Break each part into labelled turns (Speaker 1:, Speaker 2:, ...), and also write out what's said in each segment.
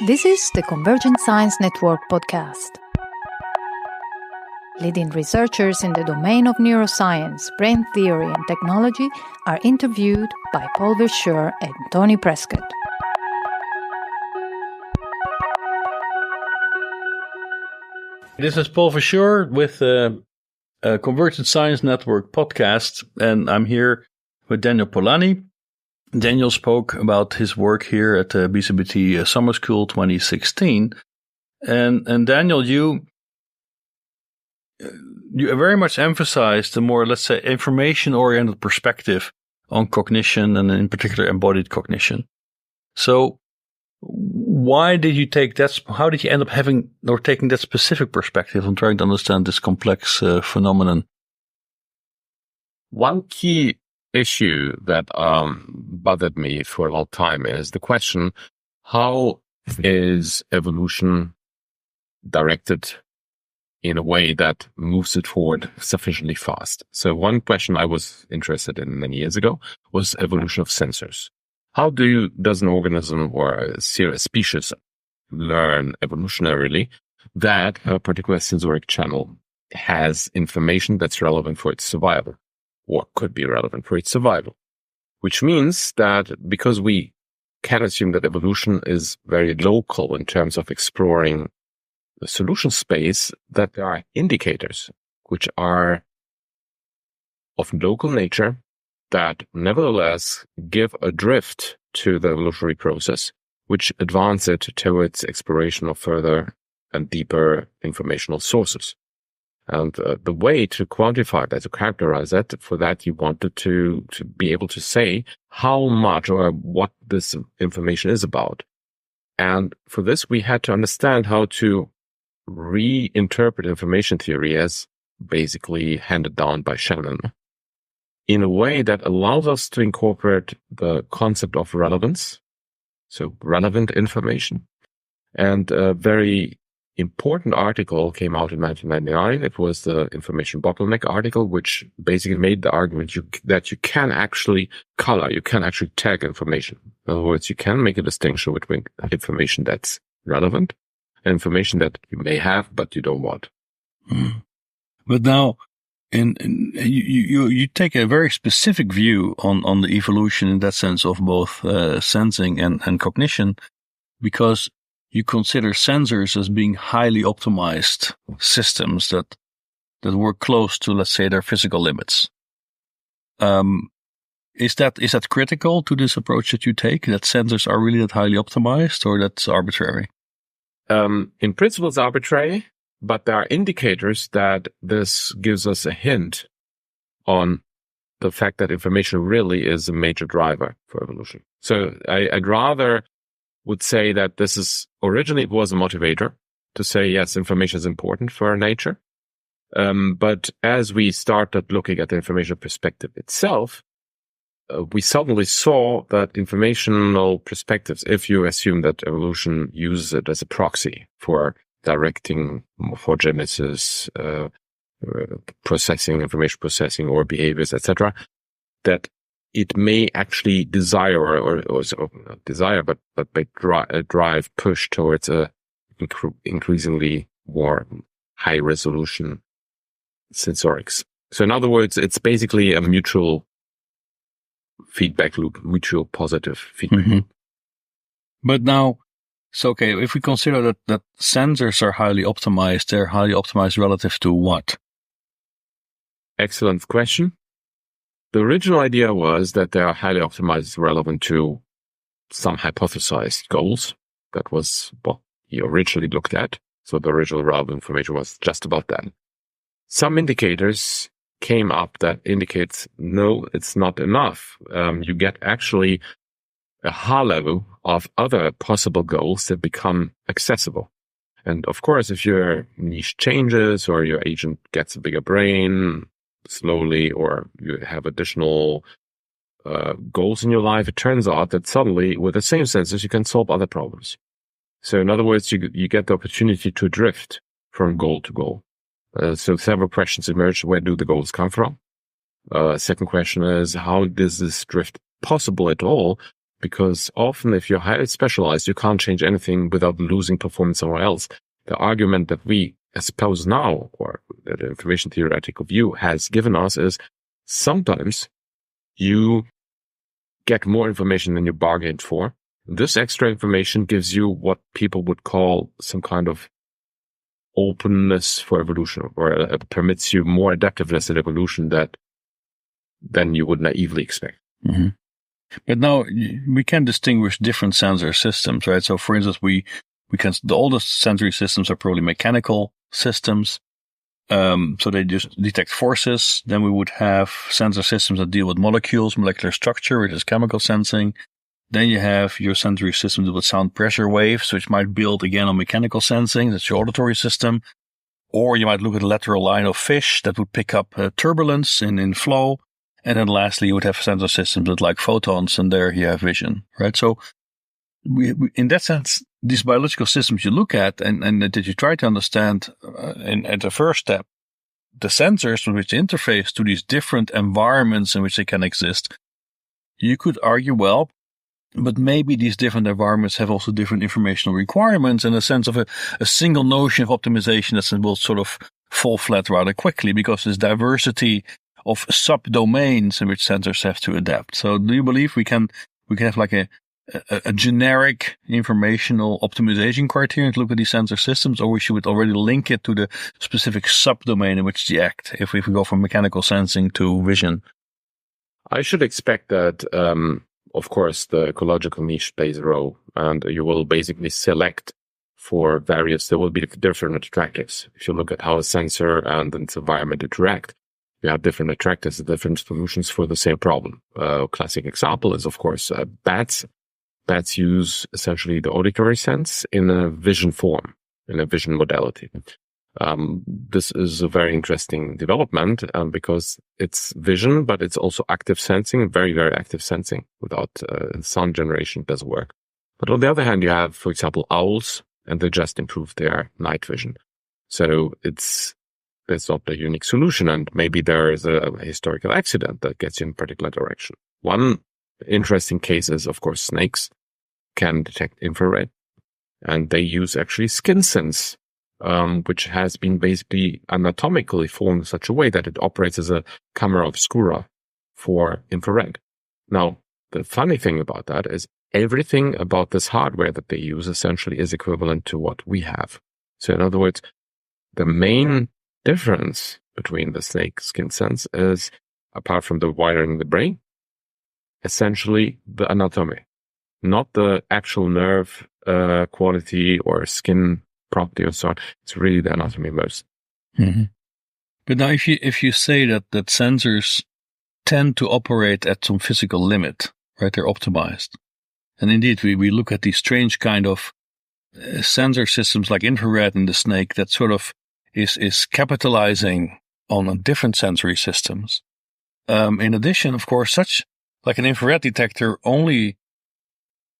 Speaker 1: This is the Convergent Science Network podcast. Leading researchers in the domain of neuroscience, brain theory, and technology are interviewed by Paul Verschure and Tony Prescott.
Speaker 2: This is Paul Verschure with Convergent Science Network podcast, and I'm here with Daniel Polani. Daniel spoke about his work here at the BCBT Summer School 2016. And Daniel, you very much emphasized the more, let's say, information-oriented perspective on cognition, and in particular embodied cognition. So why did you take that? How did you end up taking that specific perspective on trying to understand this complex phenomenon?
Speaker 3: One key issue that bothered me for a long time is the question: how is evolution directed in a way that moves it forward sufficiently fast? So one question I was interested in many years ago was evolution of sensors. How does an organism or a species learn evolutionarily that a particular sensoric channel has information that's relevant for its survival, or could be relevant for its survival? Which means that because we can assume that evolution is very local in terms of exploring the solution space, that there are indicators which are of local nature that nevertheless give a drift to the evolutionary process, which advance it towards exploration of further and deeper informational sources. And the way to quantify that, to characterize that, for that you wanted to be able to say how much or what this information is about. And for this, we had to understand how to reinterpret information theory as basically handed down by Shannon in a way that allows us to incorporate the concept of relevance, so relevant information. And a very important article came out in 1999. It was the information bottleneck article, which basically made the argument that you can actually color, you can actually tag information. In other words, you can make a distinction between information that's relevant and information that you may have, but you don't want.
Speaker 2: But now, you take a very specific view on the evolution in that sense of both sensing and cognition, because you consider sensors as being highly optimized systems that work close to, let's say, their physical limits. Is that critical to this approach that you take, that sensors are really that highly optimized, or that's arbitrary?
Speaker 3: In principle, it's arbitrary, but there are indicators that this gives us a hint on the fact that information really is a major driver for evolution. So I'd rather would say that this is originally it was a motivator to say, yes, information is important for our nature. But as we started looking at the information perspective itself, we suddenly saw that informational perspectives, if you assume that evolution uses it as a proxy for directing morphogenesis, processing, information processing, or behaviors, etc., that it may actually desire or not desire, but drive push towards a increasingly more high resolution sensorics. So in other words, it's basically a mutual feedback loop, mutual positive feedback loop.
Speaker 2: But now, so okay, if we consider that sensors are highly optimized, they're highly optimized relative to what?
Speaker 3: Excellent question. The original idea was that they are highly optimized relevant to some hypothesized goals. That was what he originally looked at. So the original relevant information was just about that. Some indicators came up that indicates, no, it's not enough. You get actually a high level of other possible goals that become accessible. And of course, if your niche changes or your agent gets a bigger brain slowly, or you have additional goals in your life, it turns out that suddenly with the same sensors, you can solve other problems. So in other words, you get the opportunity to drift from goal to goal. So several questions emerge. Where do the goals come from? Second question is, how does this drift possible at all because often if you're highly specialized, you can't change anything without losing performance somewhere else. The argument that we espouse now, or that the information theoretical view has given us, is sometimes you get more information than you bargained for. This extra information gives you what people would call some kind of openness for evolution, or it permits you more adaptiveness in evolution than you would naively expect.
Speaker 2: Mm-hmm. But now we can distinguish different sensor systems, right? So, for instance, the oldest sensory systems are probably mechanical systems. So they just detect forces. Then we would have sensor systems that deal with molecules, molecular structure, which is chemical sensing. Then you have your sensory systems with sound pressure waves, which might build again on mechanical sensing. That's your auditory system. Or you might look at the lateral line of fish that would pick up turbulence in flow. And then lastly, you would have sensor systems with like photons, and there you have vision, right? So we in that sense, these biological systems you look at and that you try to understand at the first step, the sensors with which they interface to these different environments in which they can exist, you could argue, well, but maybe these different environments have also different informational requirements in the sense of a single notion of optimization that will sort of fall flat rather quickly because there's diversity of subdomains in which sensors have to adapt. So do you believe we can have like a generic informational optimization criterion to look at these sensor systems, or we should already link it to the specific subdomain in which they act if we go from mechanical sensing to vision?
Speaker 3: I should expect that, of course, the ecological niche plays a role, and you will basically select for various, there will be different attractors. If you look at how a sensor and its environment interact, you have different attractors, different solutions for the same problem. Classic example is, of course, bats. Bats use essentially the auditory sense in a vision form, in a vision modality. This is a very interesting development because it's vision, but it's also active sensing, very, very active sensing. Without sound generation, it doesn't work. But on the other hand, you have, for example, owls, and they just improved their night vision. So that's not a unique solution, and maybe there is a historical accident that gets you in a particular direction. One interesting case is, of course, snakes can detect infrared, and they use actually skin sense, which has been basically anatomically formed in such a way that it operates as a camera obscura for infrared. Now, the funny thing about that is everything about this hardware that they use essentially is equivalent to what we have. So in other words, the main difference between the snake skin sense is, apart from the wiring in the brain, essentially the anatomy, not the actual nerve quality or skin property or so on. It's really the anatomy most.
Speaker 2: Mm-hmm. But now if you say that sensors tend to operate at some physical limit, right? They're optimized. And indeed, we look at these strange kind of sensor systems like infrared in the snake that sort of is capitalizing on different sensory systems. In addition, of course, such like an infrared detector only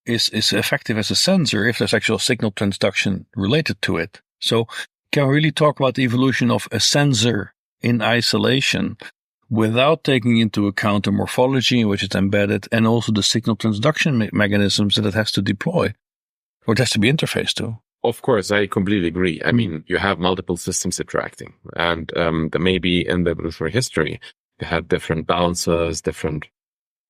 Speaker 2: is effective as a sensor if there's actual signal transduction related to it. So can we really talk about the evolution of a sensor in isolation without taking into account the morphology in which it's embedded and also the signal transduction mechanisms that it has to deploy or it has to be interfaced to?
Speaker 3: Of course, I completely agree. I mean, you have multiple systems interacting, and there may be in the evolutionary history, you had different balances, different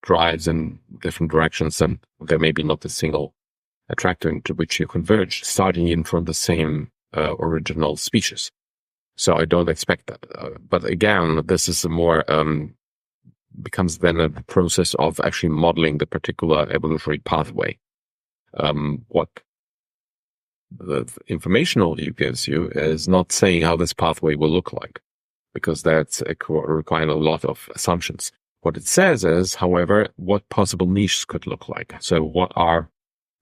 Speaker 3: drives in different directions, and there may be not a single attractor into which you converge, starting in from the same original species. So I don't expect that. But again, this is a more, becomes then a process of actually modeling the particular evolutionary pathway. What the informational view gives you is not saying how this pathway will look like, because that's requiring a lot of assumptions. What it says is, however, what possible niches could look like. So what are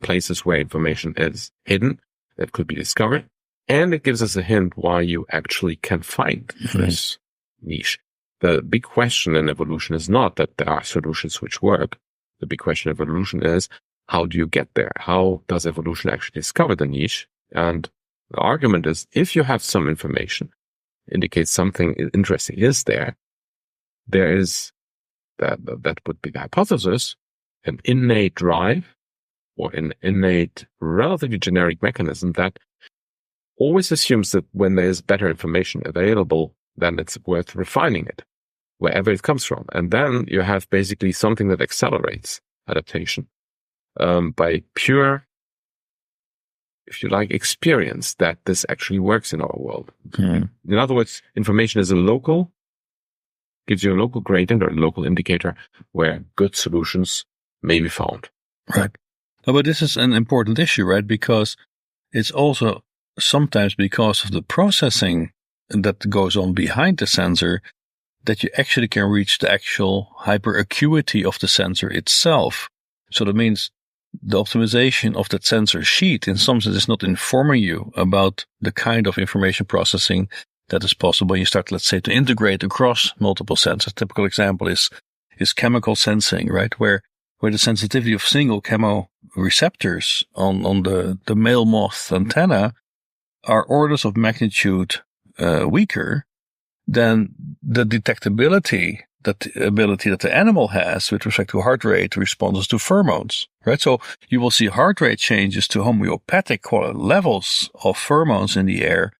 Speaker 3: places where information is hidden that could be discovered? And it gives us a hint why you actually can find this niche. The big question in evolution is not that there are solutions which work. The big question in evolution is, how do you get there? How does evolution actually discover the niche? And the argument is, if you have some information, indicates something interesting is there is that would be the hypothesis. an innate drive or an innate, relatively generic mechanism that always assumes that when there is better information available, then it's worth refining it, wherever it comes from. And then you have basically something that accelerates adaptation by pure, if you like, experience that this actually works in our world.
Speaker 2: Mm.
Speaker 3: In other words, information is gives you a local gradient or a local indicator where good solutions may be found.
Speaker 2: Right. No, but this is an important issue, right? Because it's also sometimes because of the processing that goes on behind the sensor that you actually can reach the actual hyperacuity of the sensor itself. So that means the optimization of that sensor sheet in some sense is not informing you about the kind of information processing that is possible. You start, let's say, to integrate across multiple sensors. A typical example is chemical sensing, right? Where the sensitivity of single chemoreceptors on the male moth antenna are orders of magnitude weaker than the detectability, that the ability that the animal has with respect to heart rate responses to pheromones, right? So you will see heart rate changes to homeopathic levels of pheromones in the air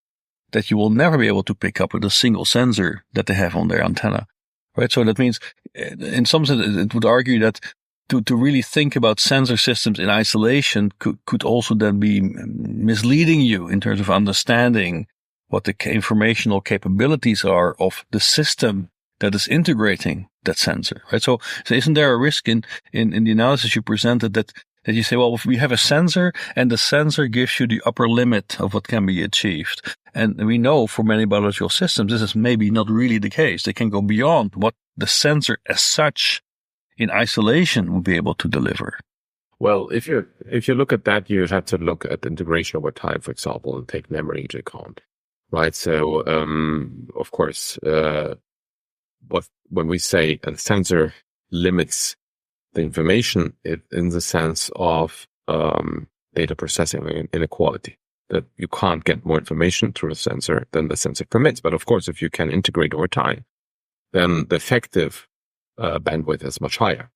Speaker 2: that you will never be able to pick up with a single sensor that they have on their antenna, right? So that means, in some sense, it would argue that to really think about sensor systems in isolation could also then be misleading you in terms of understanding what the informational capabilities are of the system that is integrating that sensor, right? So isn't there a risk in the analysis you presented that you say, well, if we have a sensor and the sensor gives you the upper limit of what can be achieved. And we know for many biological systems, this is maybe not really the case. They can go beyond what the sensor as such in isolation would be able to deliver.
Speaker 3: Well, if you look at that, you have to look at integration over time, for example, and take memory into account, right? So, of course, when we say a sensor limits the information, in the sense of data processing inequality, that you can't get more information through a sensor than the sensor permits. But of course, if you can integrate over time, then the effective bandwidth is much higher.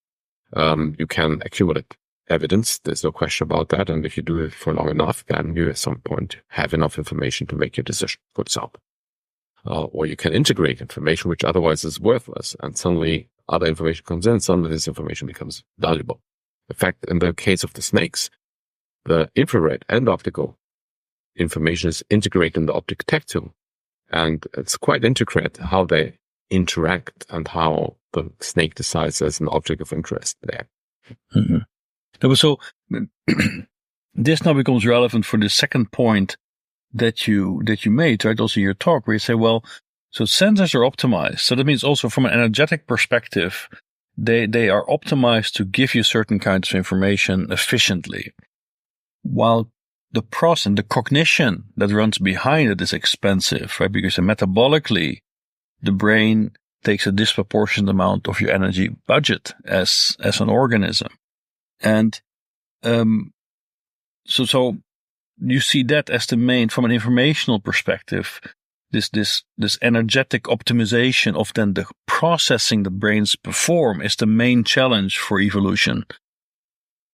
Speaker 3: You can accumulate evidence. There's no question about that. And if you do it for long enough, then you at some point have enough information to make your decision, for example. Or you can integrate information which otherwise is worthless, and suddenly other information comes in, suddenly this information becomes valuable. In fact, in the case of the snakes, the infrared and optical information is integrated in the optic tactile, and it's quite intricate how they interact and how the snake decides as an object of interest there.
Speaker 2: Mm-hmm. So this now becomes relevant for the second point that you made, right? Also in your talk, where you say, well, so sensors are optimized. So that means also from an energetic perspective, they are optimized to give you certain kinds of information efficiently, while the process, the cognition that runs behind it is expensive, right? Because metabolically, the brain takes a disproportionate amount of your energy budget as an organism. And so you see that as the main, from an informational perspective, this energetic optimization of then the processing that brains perform is the main challenge for evolution.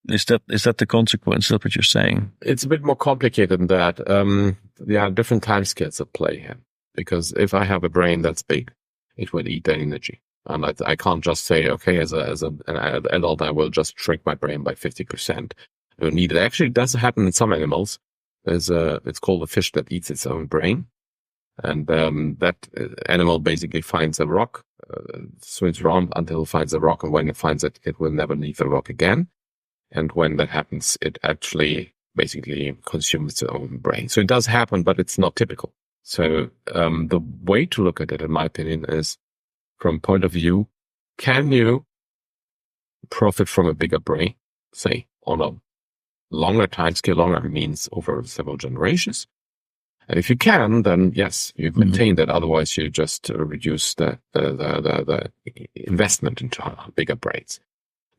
Speaker 2: Is that the consequence? Is that what you're saying?
Speaker 3: It's a bit more complicated than that. There are different timescales at play here. Because if I have a brain that's big, it will eat that energy. And I can't just say, okay, as an adult, I will just shrink my brain by 50%. I don't need it. Actually, it does happen in some animals. It's called a fish that eats its own brain. And that animal basically finds a rock, swims around until it finds a rock. And when it finds it, it will never leave the rock again. And when that happens, it actually basically consumes its own brain. So it does happen, but it's not typical. So the way to look at it, in my opinion, is from point of view, can you profit from a bigger brain, say, on a longer time scale? Longer means over several generations. And if you can, then yes, you maintain that. Otherwise, you just reduce the investment into bigger brains.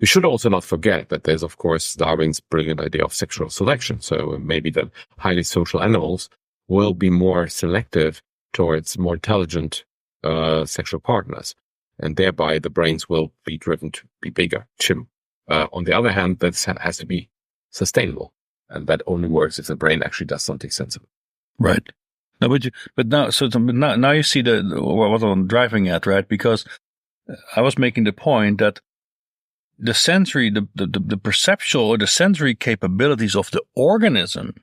Speaker 3: We should also not forget that there's, of course, Darwin's brilliant idea of sexual selection. So maybe the highly social animals will be more selective towards more intelligent sexual partners. And thereby the brains will be driven to be bigger too. On the other hand, that has to be sustainable, and that only works if the brain actually does something sensible.
Speaker 2: Right. No, now you see what I'm driving at, right? Because I was making the point that the sensory, the perceptual or the sensory capabilities of the organism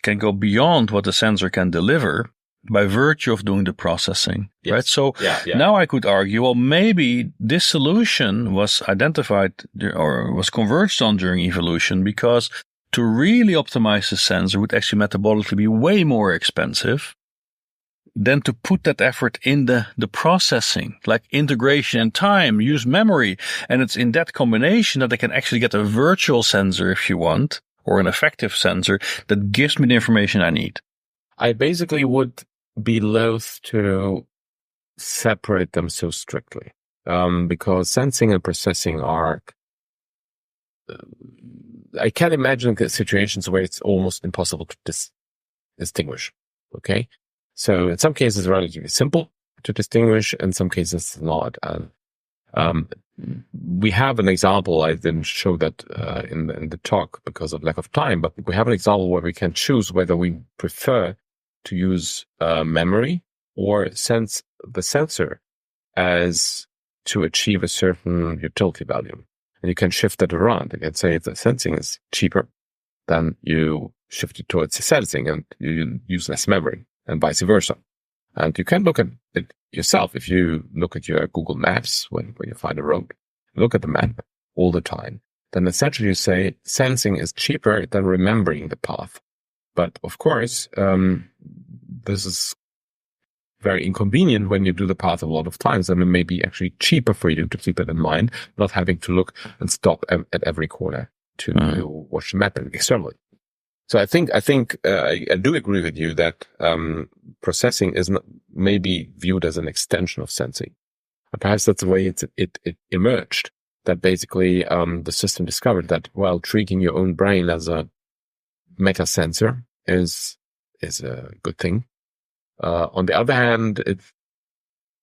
Speaker 2: can go beyond what the sensor can deliver by virtue of doing the processing, yes. Right? So now I could argue, well, maybe this solution was identified or was converged on during evolution because to really optimize the sensor would actually metabolically be way more expensive than to put that effort in the processing, like integration and time, use memory. And it's in that combination that I can actually get a virtual sensor, if you want, or an effective sensor that gives me the information I need.
Speaker 3: I basically would be loath to separate them so strictly, because sensing and processing are... I can't imagine situations where it's almost impossible to distinguish. Okay, so in some cases, it's relatively simple to distinguish, in some cases, it's not. We have an example. I didn't show that in the talk because of lack of time, but we have an example where we can choose whether we prefer to use memory or sense the sensor as to achieve a certain utility value. And you can shift it around. You can say if the sensing is cheaper, then you shift it towards the sensing and you use less memory, and vice versa. And you can look at it yourself. If you look at your Google Maps when you find a road, look at the map all the time, then essentially you say sensing is cheaper than remembering the path. But of course, this is very inconvenient when you do the path a lot of times, and it may be actually cheaper for you to keep it in mind, not having to look and stop at every corner to watch the map externally. So I think I do agree with you that processing is maybe viewed as an extension of sensing. And perhaps that's the way it emerged. That basically the system discovered that while treating your own brain as a meta sensor is a good thing. On the other hand,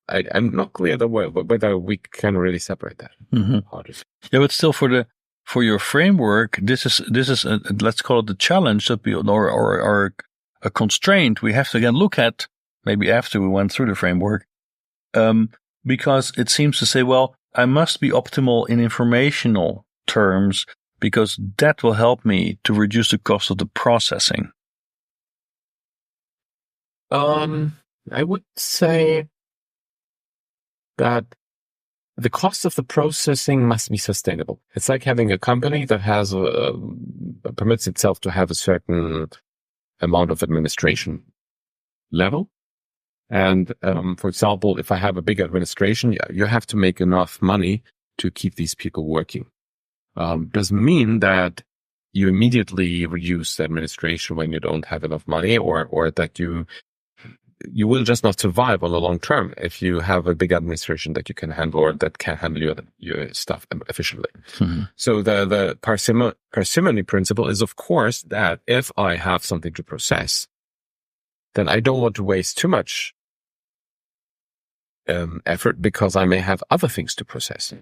Speaker 3: I'm not clear whether we can really separate that.
Speaker 2: Mm-hmm. Yeah, but still, for your framework, this is let's call it the challenge that we or a constraint we have to again look at maybe after we went through the framework, because it seems to say, well, I must be optimal in informational terms because that will help me to reduce the cost of the processing.
Speaker 3: I would say that the cost of the processing must be sustainable. It's like having a company that has permits itself to have a certain amount of administration level. And, for example, if I have a big administration, you have to make enough money to keep these people working. Doesn't mean that you immediately reduce the administration when you don't have enough money, or that you will just not survive on the long term if you have a big administration that you can handle or that can handle your stuff efficiently. Mm-hmm. So the parsimony principle is, of course, that if I have something to process, then I don't want to waste too much effort because I may have other things to process.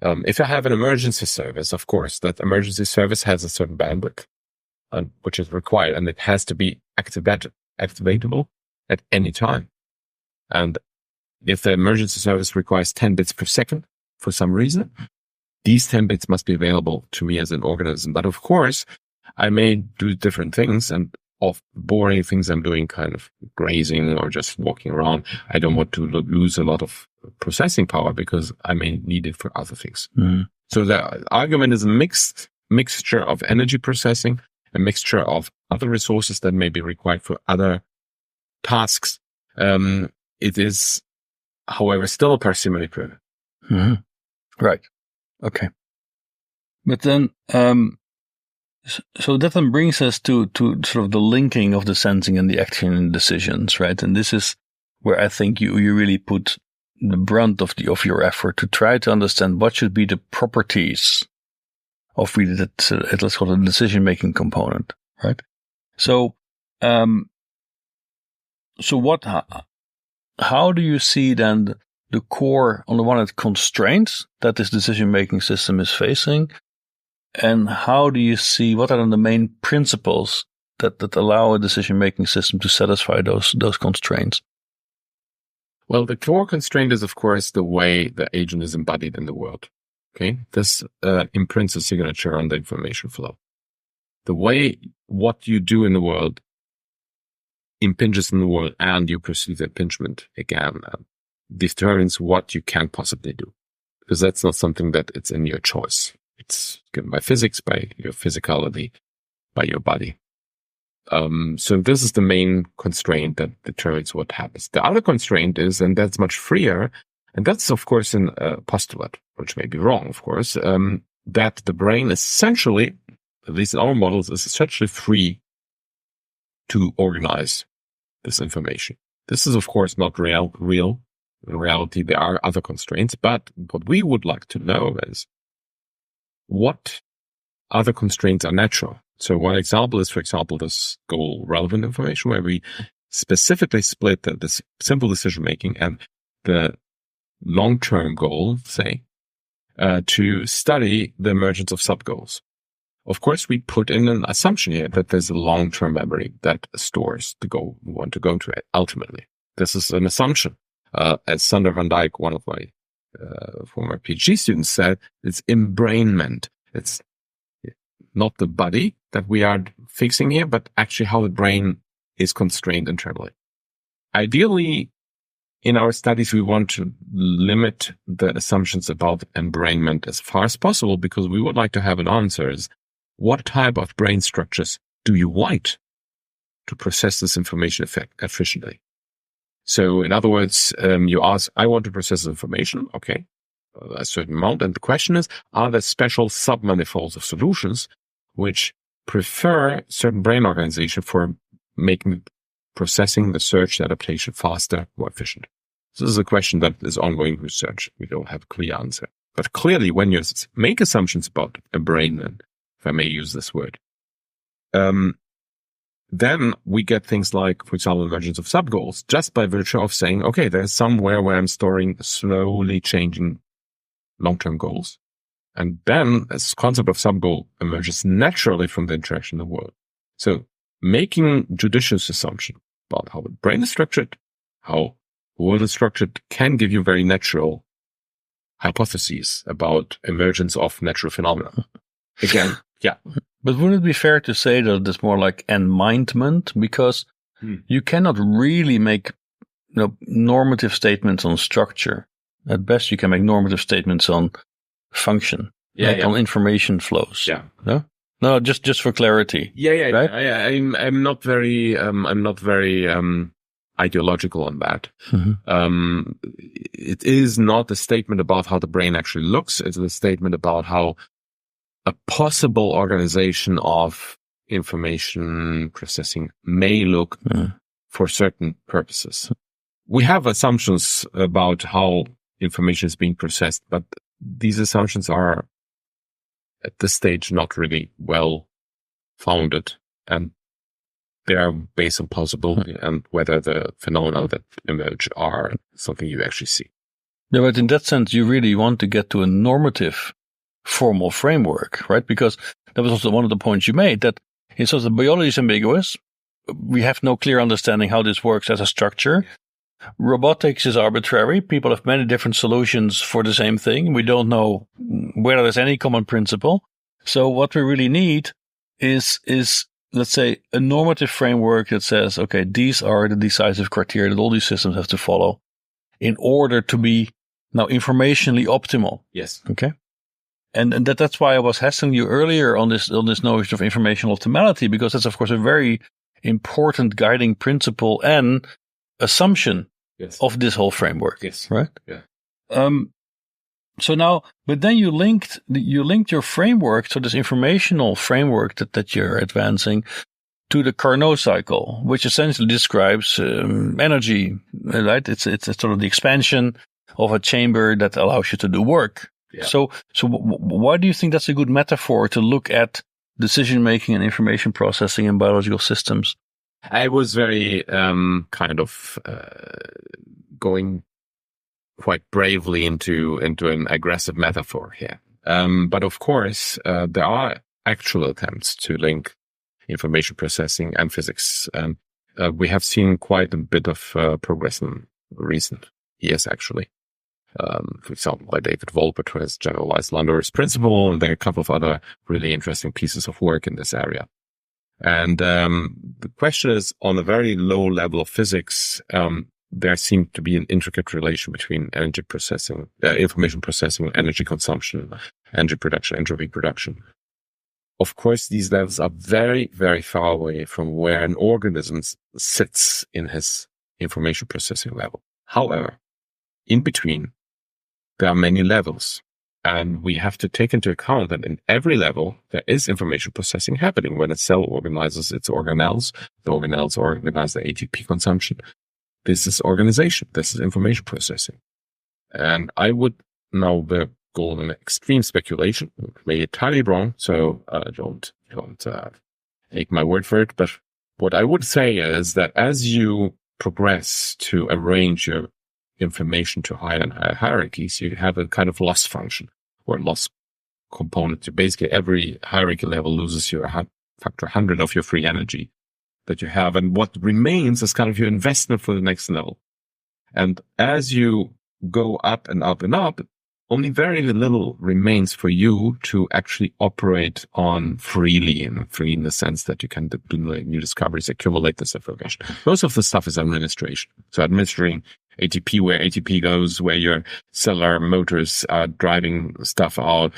Speaker 3: If I have an emergency service, of course, that emergency service has a certain bandwidth, which is required, and it has to be activatable at any time. And if the emergency service requires 10 bits per second for some reason, these 10 bits must be available to me as an organism. But of course, I may do different things, and of boring things I'm doing, kind of grazing or just walking around. I don't want to lose a lot of processing power because I may need it for other things. Mm. So the argument is a mixture of energy processing, a mixture of other resources that may be required for other tasks. It is, however, still a parsimony driven.
Speaker 2: Mm-hmm. Right. Okay. But then, so that then brings us to sort of the linking of the sensing and the action and decisions, right? And this is where I think you really put the brunt of your effort to try to understand what should be the properties of really that, let's call it a decision-making component, right? So, how do you see then the core, on the one hand, constraints that this decision-making system is facing? And how do you see, what are the main principles that allow a decision-making system to satisfy those constraints?
Speaker 3: Well, the core constraint is, of course, the way the agent is embodied in the world. Okay, this imprints a signature on the information flow. The way what you do in the world impinges in the world, and you perceive the impingement again, determines what you can possibly do. Because that's not something that it's in your choice. It's given by physics, by your physicality, by your body. So this is the main constraint that determines what happens. The other constraint is, and that's much freer, and that's, of course, a postulate, which may be wrong, of course, that the brain essentially, at least in our models, is essentially free to organize this information. This is, of course, not real. In reality, there are other constraints, but what we would like to know is what other constraints are natural. So one example is, for example, this goal relevant information, where we specifically split this simple decision making and the long-term goal, say, to study the emergence of sub-goals. Of course, we put in an assumption here that there's a long-term memory that stores the goal we want to go to ultimately. This is an assumption. As Sander van Dijk, one of my former PhD students, said, it's embrainment. It's not the body that we are fixing here, but actually how the brain is constrained internally. Ideally, in our studies, we want to limit the assumptions about embrainment as far as possible, because we would like to have an answer is, what type of brain structures do you want to process this information efficiently? So in other words, you ask, I want to process information. Okay, a certain amount. And the question is, are there special submanifolds of solutions which prefer certain brain organization for making processing the search adaptation faster, more efficient? This is a question that is ongoing research. We don't have a clear answer. But clearly, when you make assumptions about a brain, and if I may use this word, then we get things like, for example, emergence of sub-goals, just by virtue of saying, okay, there's somewhere where I'm storing slowly changing long-term goals. And then this concept of sub-goal emerges naturally from the interaction in the world. So making judicious assumption about how the brain is structured, how the world is structured, can give you very natural hypotheses about emergence of natural phenomena. Again, yeah.
Speaker 2: But wouldn't it be fair to say that it's more like enmindment? Because you cannot really make normative statements on structure. At best, you can make normative statements on function, on information flows.
Speaker 3: Yeah.
Speaker 2: No, just for clarity.
Speaker 3: Yeah.
Speaker 2: Right?
Speaker 3: I'm not very ideological on that.
Speaker 2: Mm-hmm.
Speaker 3: It is not a statement about how the brain actually looks. It's a statement about how a possible organization of information processing may look for certain purposes. We have assumptions about how information is being processed, but these assumptions are at this stage not really well founded, and they are based on plausibility and whether the phenomena that emerge are something you actually see.
Speaker 2: Yeah, but in that sense, you really want to get to a normative formal framework, right? Because that was also one of the points you made, that in sort of biology is ambiguous. We have no clear understanding how this works as a structure. Robotics is arbitrary. People have many different solutions for the same thing. We don't know whether there's any common principle. So what we really need is let's say, a normative framework that says, okay, these are the decisive criteria that all these systems have to follow in order to be now informationally optimal.
Speaker 3: Yes.
Speaker 2: Okay. And that's why I was hassling you earlier on this notion of informational optimality, because that's, of course, a very important guiding principle and assumption of this whole framework.
Speaker 3: Yes.
Speaker 2: Right?
Speaker 3: Yeah.
Speaker 2: So now, but then you linked your framework, so this informational framework that you're advancing, to the Carnot cycle, which essentially describes energy, right? It's sort of the expansion of a chamber that allows you to do work.
Speaker 3: Yeah.
Speaker 2: So why do you think that's a good metaphor to look at decision making and information processing in biological systems?
Speaker 3: I was very going quite bravely into an aggressive metaphor here. But of course, there are actual attempts to link information processing and physics. And we have seen quite a bit of progress in recent years, actually. For example, by David Wolpert, who has generalized Landauer's principle, and there are a couple of other really interesting pieces of work in this area. And the question is, on a very low level of physics, there seems to be an intricate relation between energy processing, information processing, energy consumption, energy production, entropy production. Of course, these levels are very, very far away from where an organism sits in his information processing level. However, in between, there are many levels. And we have to take into account that in every level, there is information processing happening. When a cell organizes its organelles, the organelles organize the ATP consumption. This is organization. This is information processing. And I would now go on an extreme speculation, may entirely wrong, so don't take my word for it. But what I would say is that as you progress to arrange your information to higher and higher hierarchies, you have a kind of loss function or loss component. So basically, every hierarchy level loses your factor 100 of your free energy that you have. And what remains is kind of your investment for the next level. And as you go up and up and up, only very little remains for you to actually operate on freely, and free in the sense that you can do new discoveries, accumulate this information. Most of the stuff is administration. So administering ATP, where ATP goes, where your cellular motors are driving stuff out,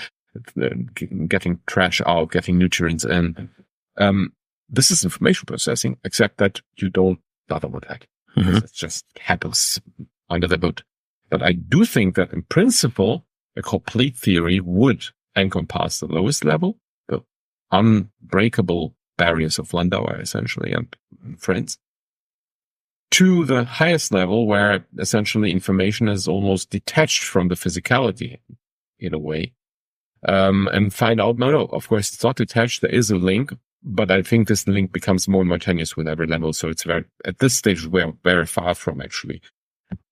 Speaker 3: getting trash out, getting nutrients in. This is information processing, except that you don't bother with that. Mm-hmm. It just happens under the hood. But I do think that in principle, a complete theory would encompass the lowest level, the unbreakable barriers of Landauer, essentially, and friends, to the highest level where essentially information is almost detached from the physicality in a way, and find out, no, of course, it's not detached. There is a link, but I think this link becomes more and more tenuous with every level. So it's at this stage, we're very far from actually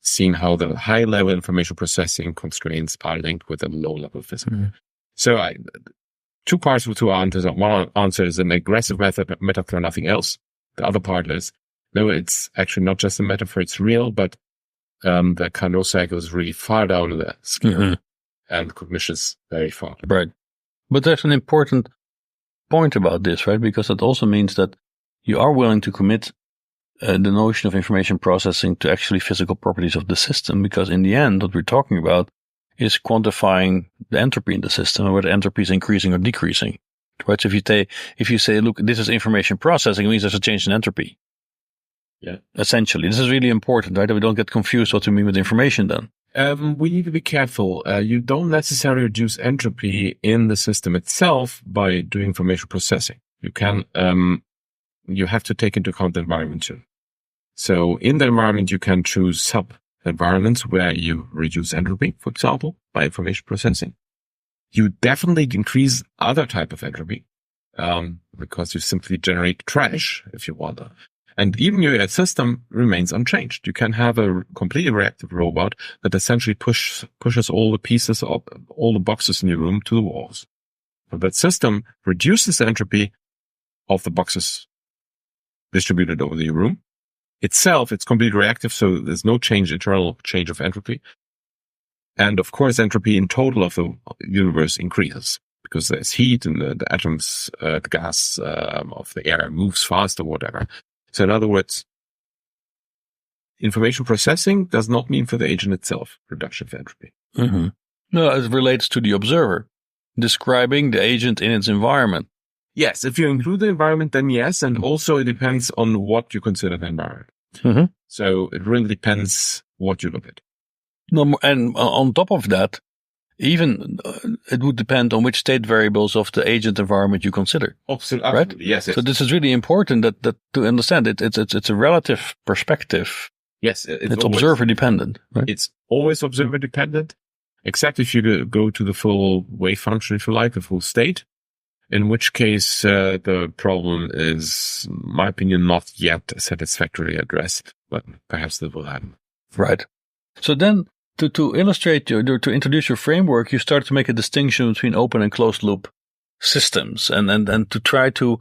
Speaker 3: seeing how the high level information processing constraints are linked with the low level physics. Mm-hmm. So two parts with two answers. One answer is an aggressive metaphor, nothing else. The other part is, no, it's actually not just a metaphor, it's real, but the Carnot cycle is really far down the scale, mm-hmm. and cognition is very far.
Speaker 2: Right. But there's an important point about this, right? Because it also means that you are willing to commit the notion of information processing to actually physical properties of the system, because in the end, what we're talking about is quantifying the entropy in the system and whether entropy is increasing or decreasing. Right? So if you say, look, this is information processing, it means there's a change in entropy.
Speaker 3: Yeah.
Speaker 2: Essentially, this is really important, right? That we don't get confused what we mean with information then.
Speaker 3: We need to be careful. You don't necessarily reduce entropy in the system itself by doing information processing. You can, you have to take into account the environment too. So in the environment, you can choose sub-environments where you reduce entropy, for example, by information processing. You definitely increase other type of entropy, because you simply generate trash if you want to. And even your system remains unchanged. You can have a completely reactive robot that essentially pushes all the pieces of all the boxes in your room to the walls. But that system reduces the entropy of the boxes distributed over the room. Itself, it's completely reactive, so there's no internal change of entropy. And of course, entropy in total of the universe increases because there's heat and the atoms, the gas of the air moves fast or whatever. So in other words, information processing does not mean for the agent itself reduction of entropy.
Speaker 2: Mm-hmm. No, it relates to the observer, describing the agent in its environment.
Speaker 3: Yes, if you include the environment, then yes. And also it depends on what you consider the environment.
Speaker 2: Mm-hmm.
Speaker 3: So it really depends what you look at.
Speaker 2: No, and on top of that, even it would depend on which state variables of the agent environment you consider.
Speaker 3: Absolutely,
Speaker 2: right?
Speaker 3: Yes.
Speaker 2: So this is really important that to understand it. It's a relative perspective.
Speaker 3: Yes,
Speaker 2: it's observer dependent. Right?
Speaker 3: It's always observer dependent, except if you go to the full wave function, if you like, the full state. In which case, the problem is, in my opinion, not yet satisfactorily addressed, but perhaps that will happen.
Speaker 2: Right. So then to illustrate to introduce your framework, you start to make a distinction between open and closed loop systems, and to try to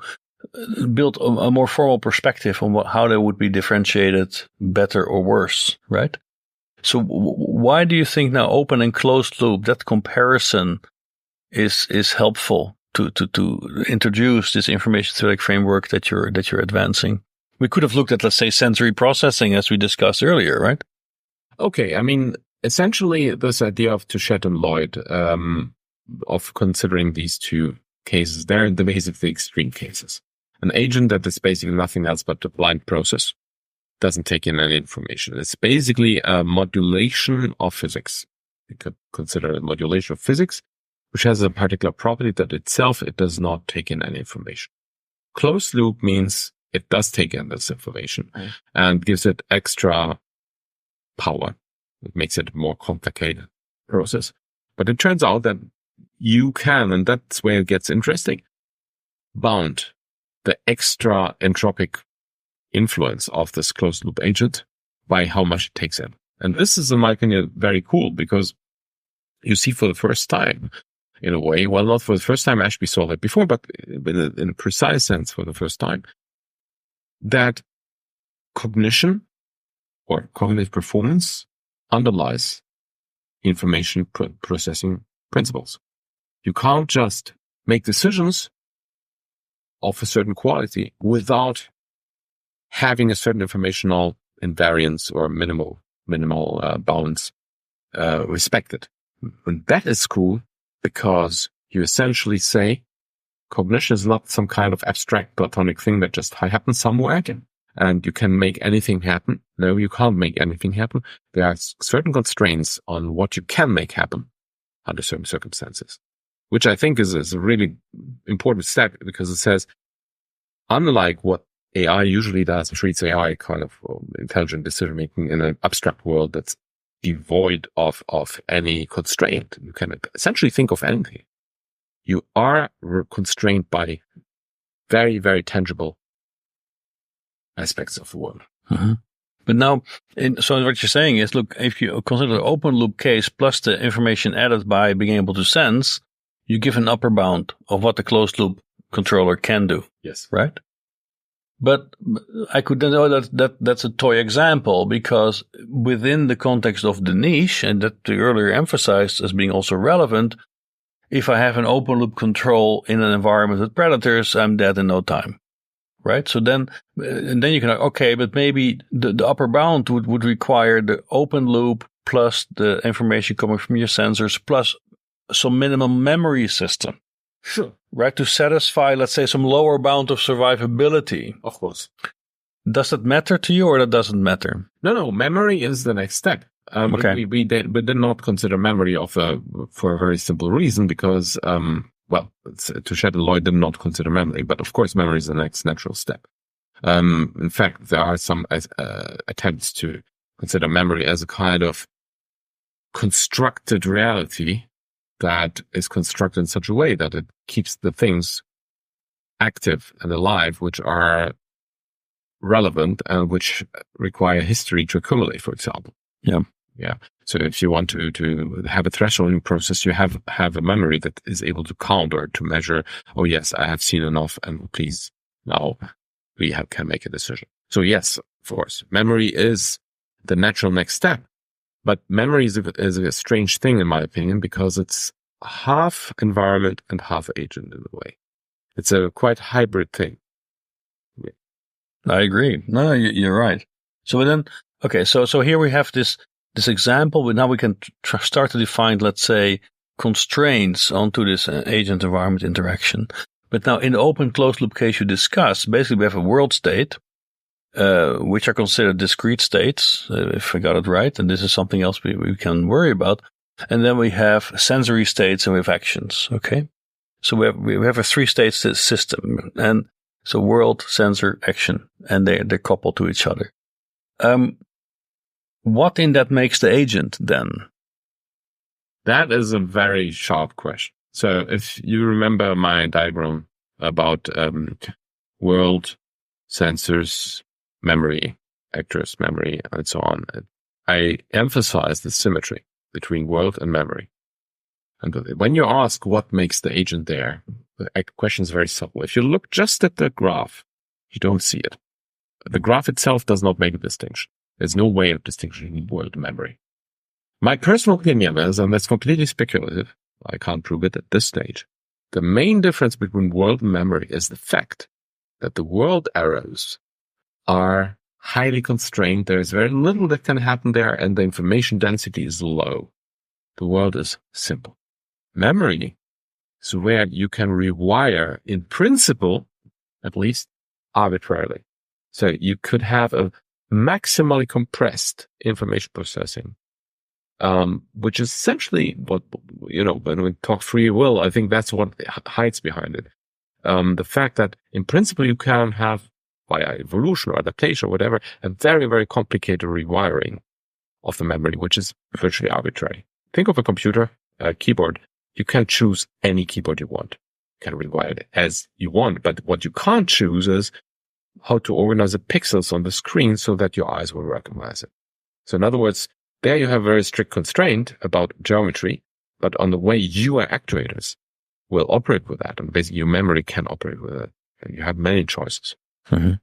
Speaker 2: build a more formal perspective on how they would be differentiated better or worse, right? So why do you think now open and closed loop, that comparison is helpful to introduce this information theoretic framework that you're advancing? We could have looked at, let's say, sensory processing as we discussed earlier, right?
Speaker 3: Okay, I mean, essentially this idea of Touchet and Lloyd, of considering these two cases, they're basically extreme cases. An agent that is basically nothing else but a blind process, doesn't take in any information. It's basically a modulation of physics. You could consider a modulation of physics, which has a particular property that itself, it does not take in any information. Closed loop means it does take in this information and gives it extra power. It makes it a more complicated process. But it turns out that you can, and that's where it gets interesting, bound the extra entropic influence of this closed loop agent by how much it takes in. And this is, in my opinion, very cool because you see for the first time, in a way, well, not for the first time, actually saw that before, but in a precise sense for the first time, that cognition or cognitive performance underlies information processing principles. You can't just make decisions of a certain quality without having a certain informational invariance or minimal bounds respected. And that is cool because you essentially say cognition is not some kind of abstract platonic thing that just happens somewhere and you can make anything happen. No, you can't make anything happen. There are certain constraints on what you can make happen under certain circumstances, which I think is a really important step because it says, unlike what AI usually does, treats AI kind of intelligent decision making in an abstract world that's devoid of any constraint. You can essentially think of anything. You are constrained by very, very tangible aspects of the world.
Speaker 2: Mm-hmm. But now, so what you're saying is, look, if you consider the open loop case plus the information added by being able to sense, you give an upper bound of what the closed loop controller can do.
Speaker 3: Yes.
Speaker 2: Right? But I could know that's a toy example because within the context of the niche, and that you earlier emphasized as being also relevant, if I have an open loop control in an environment with predators, I'm dead in no time. Right? So then you can, okay, but maybe the upper bound would require the open loop plus the information coming from your sensors plus some minimum memory system.
Speaker 3: Sure.
Speaker 2: Right, to satisfy, let's say, some lower bound of survivability.
Speaker 3: Of course.
Speaker 2: Does that matter to you or that doesn't matter?
Speaker 3: No, memory is the next step.
Speaker 2: Okay.
Speaker 3: We did not consider memory for a very simple reason because, Touchet and Lloyd did not consider memory, but of course memory is the next natural step. In fact, there are some attempts to consider memory as a kind of constructed reality that is constructed in such a way that it keeps the things active and alive, which are relevant and which require history to accumulate, for example.
Speaker 2: Yeah.
Speaker 3: Yeah. So if you want to have a thresholding process, you have a memory that is able to count or to measure, oh yes, I have seen enough and please now we can make a decision. So yes, of course, memory is the natural next step. But memory is a strange thing, in my opinion, because it's half environment and half agent in a way. It's a quite hybrid thing.
Speaker 2: Yeah. I agree. No, you're right. So then, okay, so here we have this example, but now we can start to define, let's say, constraints onto this agent-environment interaction. But now in the open closed loop case you discussed, basically we have a world state, which are considered discrete states, if I got it right. And this is something else we can worry about. And then we have sensory states and we have actions. Okay. So we have a 3-state system, and so world, sensor, action, and they're coupled to each other. What in that makes the agent then?
Speaker 3: That is a very sharp question. So if you remember my diagram about world, sensors, memory, actors, memory, and so on, I emphasize the symmetry. between world and memory. And when you ask what makes the agent there, the question is very subtle. If you look just at the graph, you don't see it. The graph itself does not make a distinction. There's no way of distinguishing world and memory. My personal opinion is, and that's completely speculative, I can't prove it at this stage, the main difference between world and memory is the fact that the world arrows are highly constrained. There is very little that can happen there, and the information density is low. The world is simple. Memory is where you can rewire, in principle, at least arbitrarily. So you could have a maximally compressed information processing, which is essentially what, when we talk free will, I think that's what hides behind it. The fact that in principle you can have, via evolution or adaptation or whatever, a very, very complicated rewiring of the memory, which is virtually arbitrary. Think of a computer, a keyboard. You can choose any keyboard you want. You can rewire it as you want, but what you can't choose is how to organize the pixels on the screen so that your eyes will recognize it. So in other words, there you have very strict constraint about geometry, but on the way your actuators will operate with that, and basically your memory can operate with it, and you have many choices.
Speaker 2: Mm-hmm.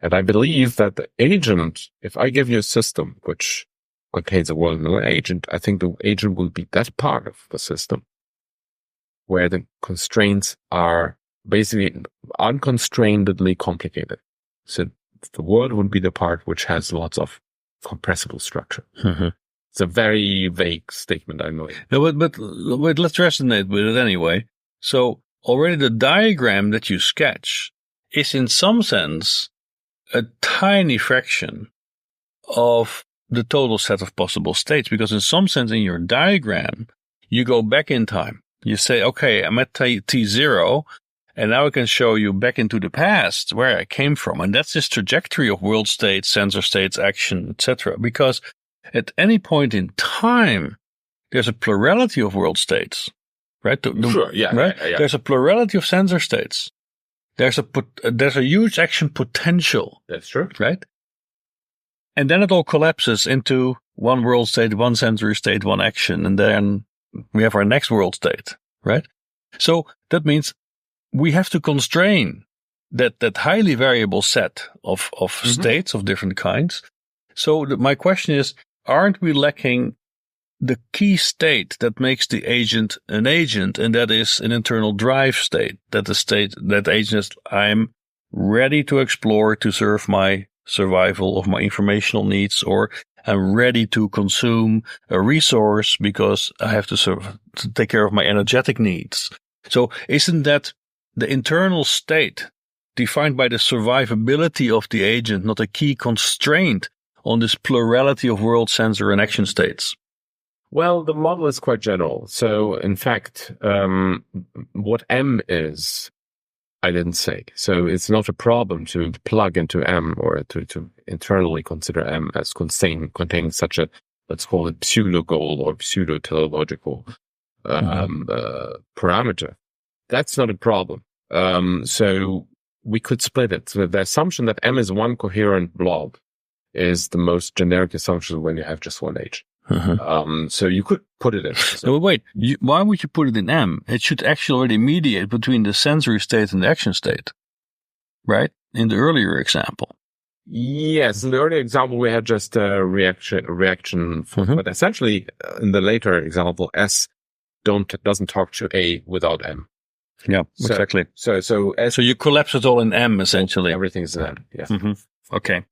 Speaker 3: And I believe that the agent, if I give you a system which contains a world and an agent, I think the agent will be that part of the system where the constraints are basically unconstrainedly complicated. So the world would be the part which has lots of compressible structure.
Speaker 2: Mm-hmm.
Speaker 3: It's a very vague statement, I know.
Speaker 2: No, but let's resonate with it anyway. So already the diagram that you sketch is in some sense a tiny fraction of the total set of possible states, because in some sense in your diagram, you go back in time. You say, okay, I'm at T0, and now I can show you back into the past where I came from. And that's this trajectory of world states, sensor states, action, etc. Because at any point in time, there's a plurality of world states, right?
Speaker 3: Sure, yeah.
Speaker 2: Right?
Speaker 3: Yeah.
Speaker 2: There's a plurality of sensor states. There's a huge action potential.
Speaker 3: That's true.
Speaker 2: Right? And then it all collapses into one world state, one sensory state, one action, and then we have our next world state, right? So that means we have to constrain that highly variable set of states of different kinds. So my question is, aren't we lacking the key state that makes the agent an agent, and that is an internal drive state? That agent is, I'm ready to explore to serve my survival of my informational needs, or I'm ready to consume a resource because I have to take care of my energetic needs. So isn't that the internal state defined by the survivability of the agent not a key constraint on this plurality of world, sensor, and action states?
Speaker 3: Well, the model is quite general. So in fact, what M is, I didn't say. So it's not a problem to plug into M or to internally consider M as containing such a, let's call it pseudo goal or pseudo teleological parameter. That's not a problem. So we could split it. So the assumption that M is one coherent blob is the most generic assumption when you have just one agent. So you could put it in.
Speaker 2: So wait, why would you put it in M? It should actually already mediate between the sensory state and the action state, right? In the earlier example.
Speaker 3: Yes, in the earlier example we had just a reaction, but essentially in the later example, S doesn't talk to A without M.
Speaker 2: Yeah, exactly.
Speaker 3: So
Speaker 2: you collapse it all in M essentially.
Speaker 3: Everything's in M. Yeah.
Speaker 2: Okay.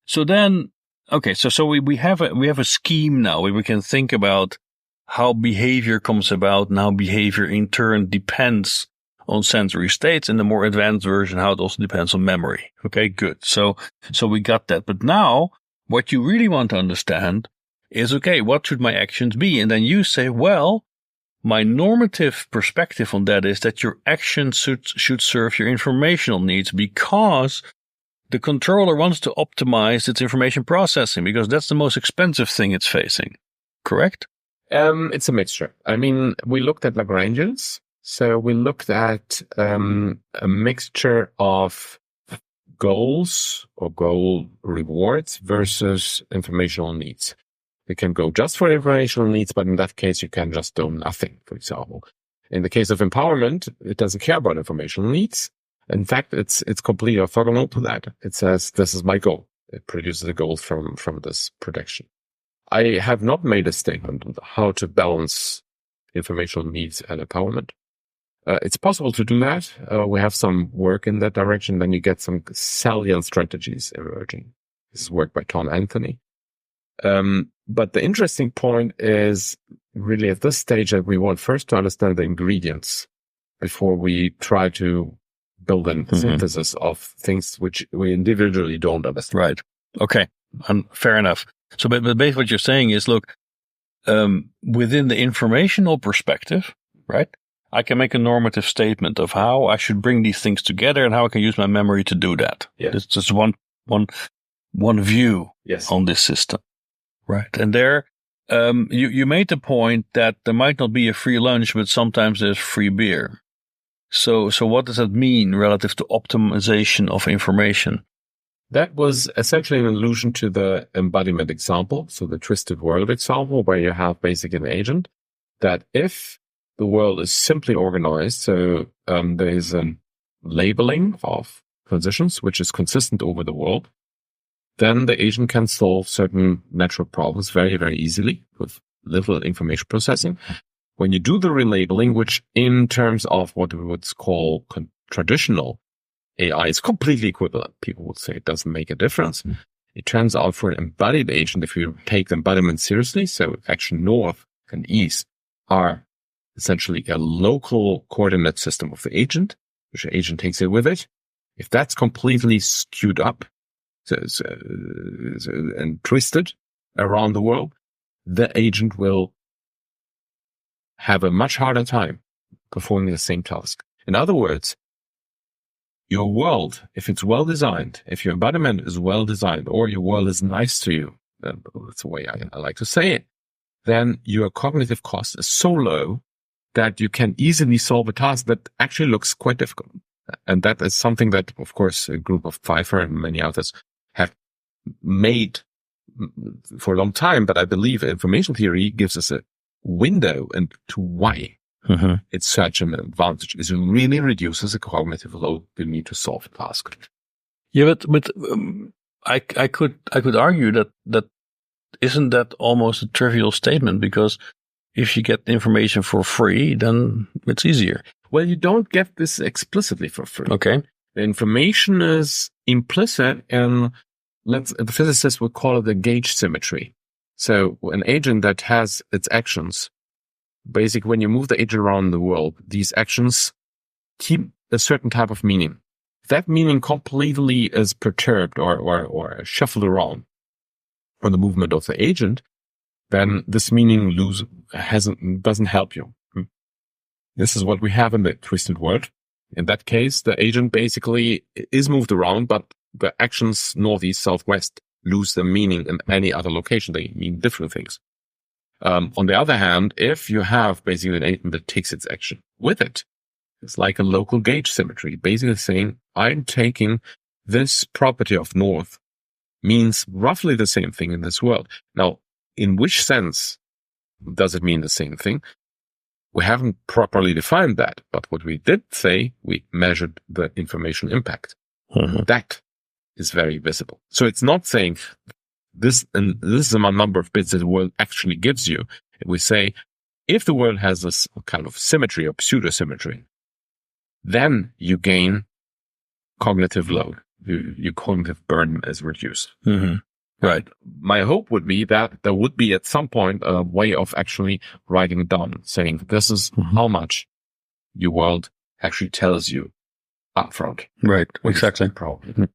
Speaker 2: So then. Okay, so we have a scheme now where we can think about how behavior comes about and how behavior in turn depends on sensory states, and the more advanced version, how it also depends on memory. Okay, good. So we got that. But now what you really want to understand is, okay, what should my actions be? And then you say, well, my normative perspective on that is that your actions should serve your informational needs, because the controller wants to optimize its information processing, because that's the most expensive thing it's facing. Correct?
Speaker 3: It's a mixture. I mean, we looked at Lagrangians. So we looked at a mixture of goals or goal rewards versus informational needs. It can go just for informational needs, but in that case, you can just do nothing, for example. In the case of empowerment, it doesn't care about informational needs. In fact, it's completely orthogonal to that. It says, this is my goal. It produces a goal from this protection. I have not made a statement on how to balance informational needs and empowerment. It's possible to do that. We have some work in that direction. Then you get some salient strategies emerging. This is work by Tom Anthony. But the interesting point is really at this stage that we want first to understand the ingredients before we try to build a synthesis of things which we individually don't understand.
Speaker 2: Right. Okay. Fair enough. So, but basically what you're saying is, look, within the informational perspective, right, I can make a normative statement of how I should bring these things together and how I can use my memory to do that.
Speaker 3: Yeah.
Speaker 2: It's just one view on this system. Right. And there, you made the point that there might not be a free lunch, but sometimes there's free beer. So what does that mean relative to optimization of information?
Speaker 3: That was essentially an allusion to the embodiment example. So the twisted world example, where you have basically an agent that if the world is simply organized, so there is a labeling of positions, which is consistent over the world, then the agent can solve certain natural problems very, very easily with little information processing. When you do the relabeling, which in terms of what we would call traditional AI is completely equivalent, people would say it doesn't make a difference. It turns out for an embodied agent, if you take the embodiment seriously, so action north and east are essentially a local coordinate system of the agent, which the agent takes it with it. If that's completely skewed up and twisted around the world, the agent will have a much harder time performing the same task. In other words, your world, if it's well designed, if your embodiment is well designed, or your world is nice to you, that's the way I like to say it, then your cognitive cost is so low that you can easily solve a task that actually looks quite difficult. And that is something that, of course, a group of Pfeiffer and many others have made for a long time. But I believe information theory gives us a window into why it's such an advantage. It really reduces the cognitive load you need to solve a task.
Speaker 2: Yeah, but I could argue that isn't that almost a trivial statement, because if you get information for free, then it's easier.
Speaker 3: Well, you don't get this explicitly for free.
Speaker 2: Okay.
Speaker 3: The information is implicit in, the physicists would call it the gauge symmetry. So an agent that has its actions, basically when you move the agent around the world, these actions keep a certain type of meaning. If that meaning completely is perturbed or shuffled around on the movement of the agent, then this meaning doesn't help you. This is what we have in the twisted world. In that case, the agent basically is moved around, but the actions northeast, southwest lose their meaning in any other location. They mean different things. On the other hand, if you have basically an agent that takes its action with it, it's like a local gauge symmetry, basically saying, I'm taking this property of north means roughly the same thing in this world. Now, in which sense does it mean the same thing? We haven't properly defined that, but what we did say, we measured the information impact. That is very visible. So it's not saying this, and this is a number of bits that the world actually gives you. We say, if the world has this kind of symmetry or pseudo-symmetry, then you gain cognitive load. Your cognitive burden is reduced.
Speaker 2: Right.
Speaker 3: My hope would be that there would be at some point a way of actually writing it down, saying this is how much your world actually tells you upfront.
Speaker 2: Right. Exactly.
Speaker 3: Problem.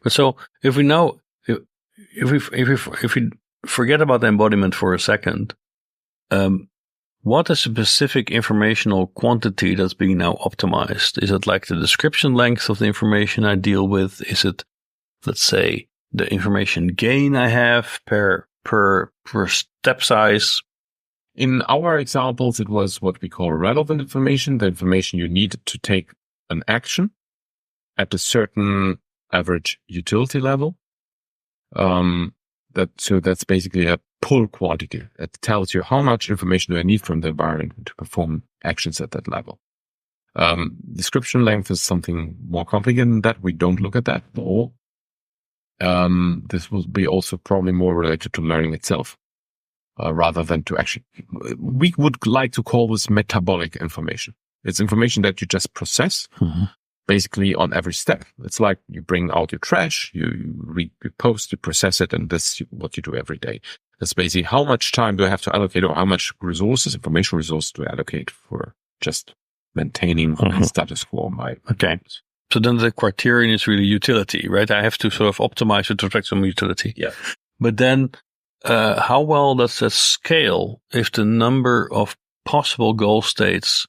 Speaker 2: But so if we now, if we forget about the embodiment for a second, what is the specific informational quantity that's being now optimized? Is it like the description length of the information I deal with? Is it, let's say, the information gain I have per step size?
Speaker 3: In our examples, it was what we call relevant information, the information you need to take an action at a certain average utility level. So that's basically a pull quantity. It tells you how much information do I need from the environment to perform actions at that level. Description length is something more complicated than that. We don't look at that at all. This will be also probably more related to learning itself, rather than to actually, we would like to call this metabolic information. It's information that you just process basically on every step. It's like you bring out your trash, you read your post, you process it, and this is what you do every day. That's basically how much time do I have to allocate, or how much resources, information resources do I allocate for just maintaining status quo.
Speaker 2: Okay. So then the criterion is really utility, right? I have to sort of optimize it to attract some utility.
Speaker 3: Yeah.
Speaker 2: But then how well does that scale if the number of possible goal states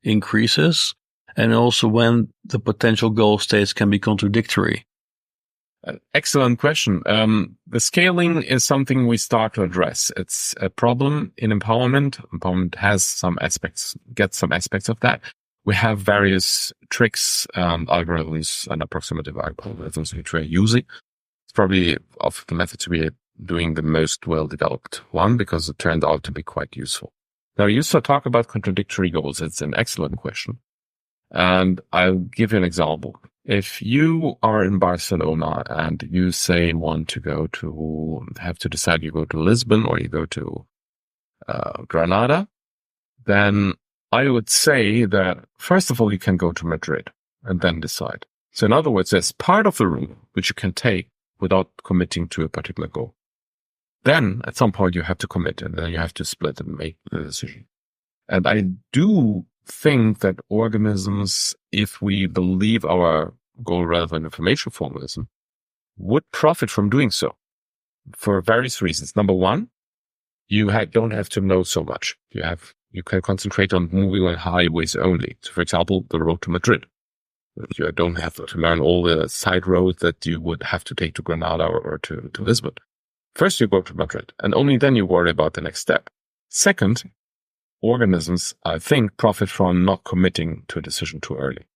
Speaker 2: increases, and also when the potential goal states can be contradictory?
Speaker 3: Excellent question. The scaling is something we start to address. It's a problem in empowerment. Empowerment has some aspects, gets some aspects of that. We have various tricks, algorithms, and approximative algorithms which we're using. It's probably of the methods we're doing the most well-developed one, because it turned out to be quite useful. Now, you used to talk about contradictory goals. It's an excellent question. And I'll give you an example. If you are in Barcelona and you say have to decide you go to Lisbon or you go to Granada, then I would say that first of all, you can go to Madrid and then decide. So in other words, there's part of the route which you can take without committing to a particular goal. Then at some point you have to commit, and then you have to split and make the decision. And I do think that organisms, if we believe our goal-relevant information formalism, would profit from doing so for various reasons. Number one, you don't have to know so much. You can concentrate on moving on highways only. So, for example, the road to Madrid. You don't have to learn all the side roads that you would have to take to Granada or to Lisbon. First, you go to Madrid, and only then you worry about the next step. Second, organisms, I think, profit from not committing to a decision too early.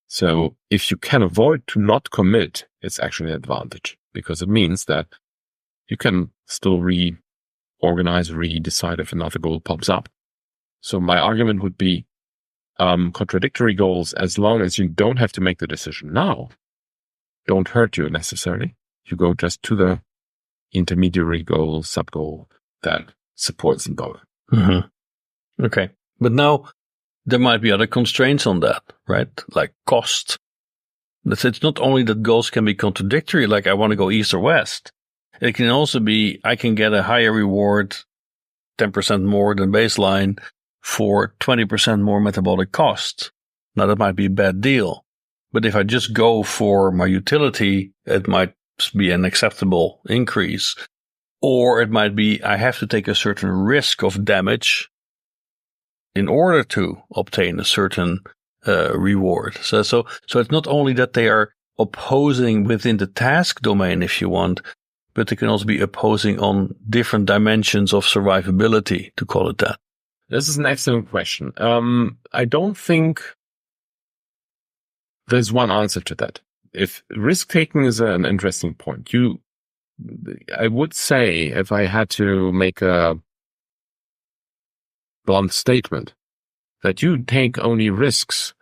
Speaker 3: So if you can avoid to not commit, it's actually an advantage, because it means that you can still reorganize, decide if another goal pops up. So my argument would be contradictory goals, as long as you don't have to make the decision now, don't hurt you necessarily. You go just to the intermediary goal, sub-goal that supports them both.
Speaker 2: Mm-hmm. Okay. But now there might be other constraints on that, right? Like cost. It's not only that goals can be contradictory, like I want to go east or west. It can also be I can get a higher reward, 10% more than baseline, for 20% more metabolic cost. Now that might be a bad deal. But if I just go for my utility, it might be an acceptable increase. Or it might be I have to take a certain risk of damage in order to obtain a certain reward. So it's not only that they are opposing within the task domain, if you want, but they can also be opposing on different dimensions of survivability, to call it that.
Speaker 3: This is an excellent question. I don't think there's one answer to that. If risk-taking is an interesting point, I would say, if I had to make a blunt statement, that you take only risks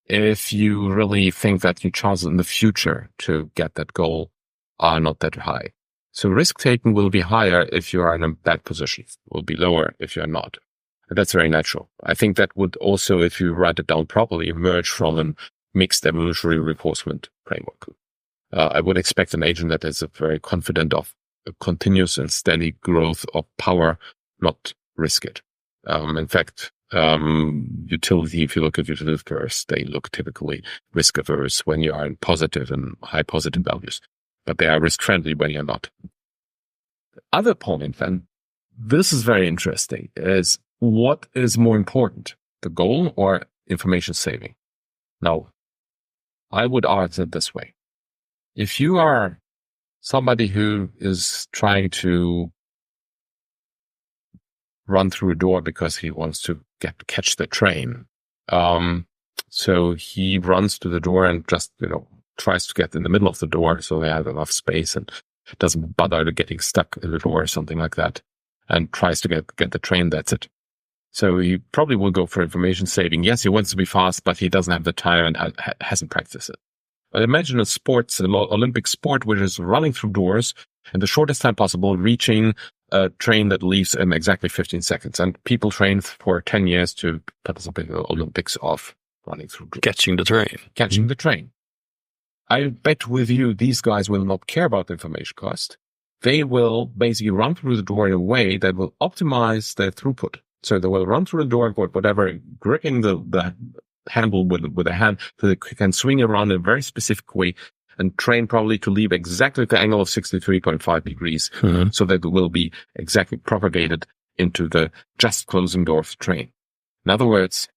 Speaker 3: if you really think that your chances in the future to get that goal are not that high. So risk-taking will be higher if you are in a bad position, will be lower if you're not. And that's very natural. I think that would also, if you write it down properly, emerge from a mixed evolutionary reinforcement framework. I would expect an agent that is very confident of a continuous and steady growth of power, not risk it. In fact, utility, if you look at utility curves, they look typically risk averse when you are in positive and high positive values, but they are risk friendly when you're not. The other point, and this is very interesting, is what is more important, the goal or information saving? Now, I would answer it this way. If you are somebody who is trying to run through a door because he wants to catch the train, so he runs to the door and just, tries to get in the middle of the door so they have enough space and doesn't bother getting stuck in the door or something like that, and tries to get the train. That's it. So he probably will go for information saving. Yes, he wants to be fast, but he doesn't have the time and hasn't practiced it. But imagine a sports, an Olympic sport, which is running through doors in the shortest time possible, reaching a train that leaves in exactly 15 seconds. And people train for 10 years to participate in the Olympics of running through doors.
Speaker 2: Catching the train.
Speaker 3: I bet with you, these guys will not care about the information cost. They will basically run through the door in a way that will optimize their throughput. So they will run through the door, whatever, gripping the handle with a hand, so they can swing around in a very specific way and train probably to leave exactly at the angle of 63.5 degrees, so that it will be exactly propagated into the just closing door of the train. In other words,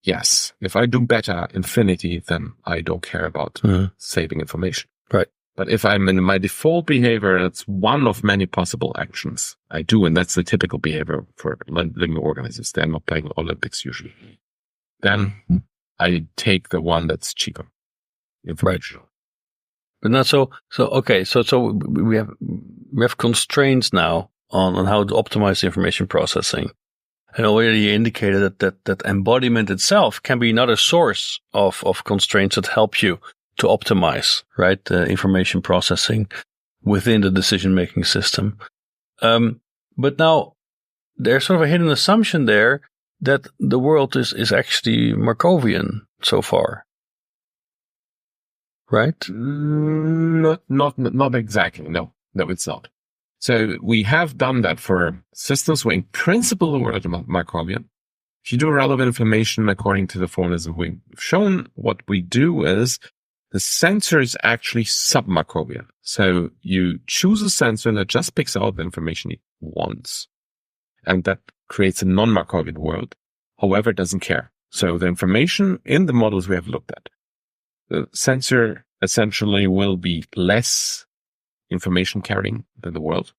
Speaker 3: yes, if I do better infinity, then I don't care about saving information.
Speaker 2: Right.
Speaker 3: But if I'm in my default behavior, that's one of many possible actions I do, and that's the typical behavior for living organisms. They're not playing Olympics usually. Then I take the one that's cheaper.
Speaker 2: Right. But not so okay. So we have constraints now on how to optimize the information processing. And already indicated that embodiment itself can be another source of constraints that help you to optimize, right, the information processing within the decision-making system. But now there's sort of a hidden assumption there that the world is actually Markovian so far, right?
Speaker 3: Not exactly. No, it's not. So we have done that for systems where in principle the world is Markovian. If you do relevant information according to the formalism we've shown, what we do is the sensor is actually sub-Markovian. So you choose a sensor that just picks out the information it wants. And that creates a non-Markovian world. However, it doesn't care. So the information in the models we have looked at, the sensor essentially will be less information carrying than the world.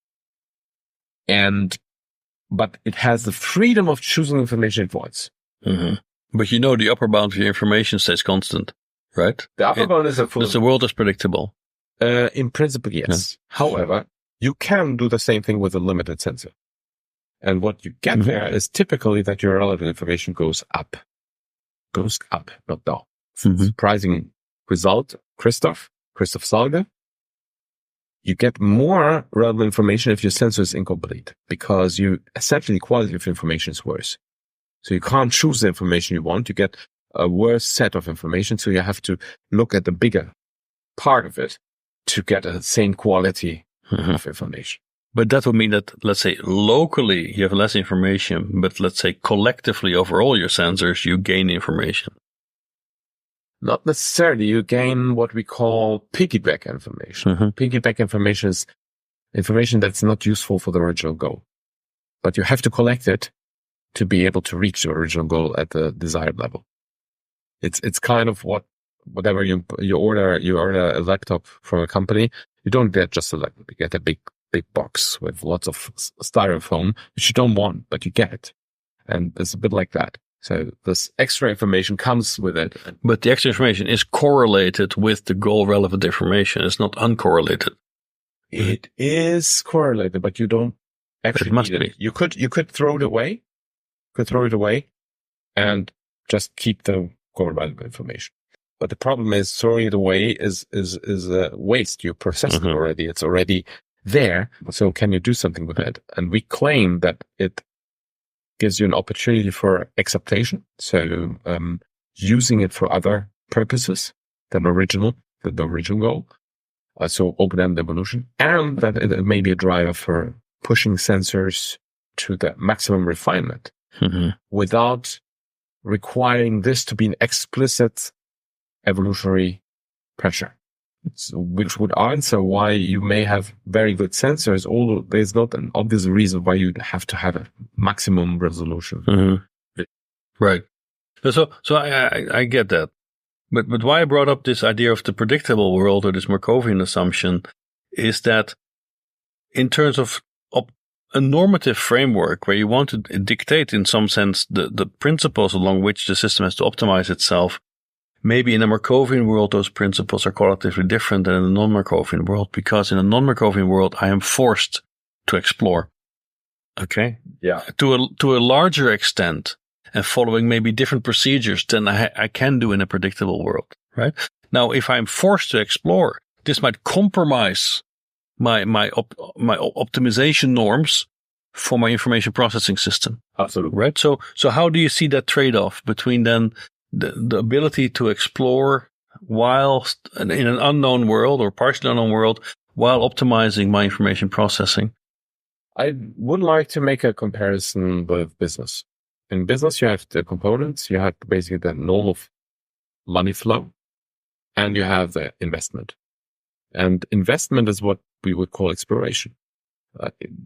Speaker 3: But it has the freedom of choosing information it wants.
Speaker 2: Mm-hmm. But the upper bound of your information stays constant, right?
Speaker 3: The upper bound is
Speaker 2: the world is predictable.
Speaker 3: In principle, yes. Yeah. However, you can do the same thing with a limited sensor. And what you get there is typically that your relevant information goes up, not down. Surprising result, Christoph Salge. You get more relevant information if your sensor is incomplete, because essentially the quality of information is worse. So you can't choose the information you want. You get a worse set of information. So you have to look at the bigger part of it to get a same quality of information.
Speaker 2: But that would mean that, let's say, locally you have less information, but let's say collectively over all your sensors, you gain information.
Speaker 3: Not necessarily. You gain what we call piggyback information. Piggyback information is information that's not useful for the original goal. But you have to collect it to be able to reach the original goal at the desired level. It's kind of whatever you order a laptop from a company, you don't get just a laptop. You get a big box with lots of styrofoam, which you don't want, but you get it. And it's a bit like that. So this extra information comes with it.
Speaker 2: But the extra information is correlated with the goal-relevant information. It's not uncorrelated.
Speaker 3: It is correlated, but you don't actually need it. You could throw it away. And just keep the goal-relevant information. But the problem is throwing it away is a waste. You processed it already. It's already there. So can you do something with it? And we claim that it gives you an opportunity for acceptation. So, using it for other purposes than the original goal. So open-ended evolution, and that it may be a driver for pushing sensors to the maximum refinement without requiring this to be an explicit evolutionary pressure. Which would answer why you may have very good sensors, although there's not an obvious reason why you'd have to have a maximum resolution.
Speaker 2: Right. So I get that. But why I brought up this idea of the predictable world, or this Markovian assumption, is that in terms of a normative framework where you want to dictate in some sense the principles along which the system has to optimize itself, maybe in a Markovian world, those principles are qualitatively different than in a non-Markovian world, because in a non-Markovian world, I am forced to explore. Okay.
Speaker 3: Yeah.
Speaker 2: To a larger extent, and following maybe different procedures than I can do in a predictable world, right? Now, if I'm forced to explore, this might compromise my optimization norms for my information processing system.
Speaker 3: Absolutely.
Speaker 2: Right. So how do you see that trade-off between then the ability to explore whilst in an unknown world or partially unknown world while optimizing my information processing?
Speaker 3: I would like to make a comparison with business. In business, you have the components, you have basically the normal money flow, and you have the investment. And investment is what we would call exploration.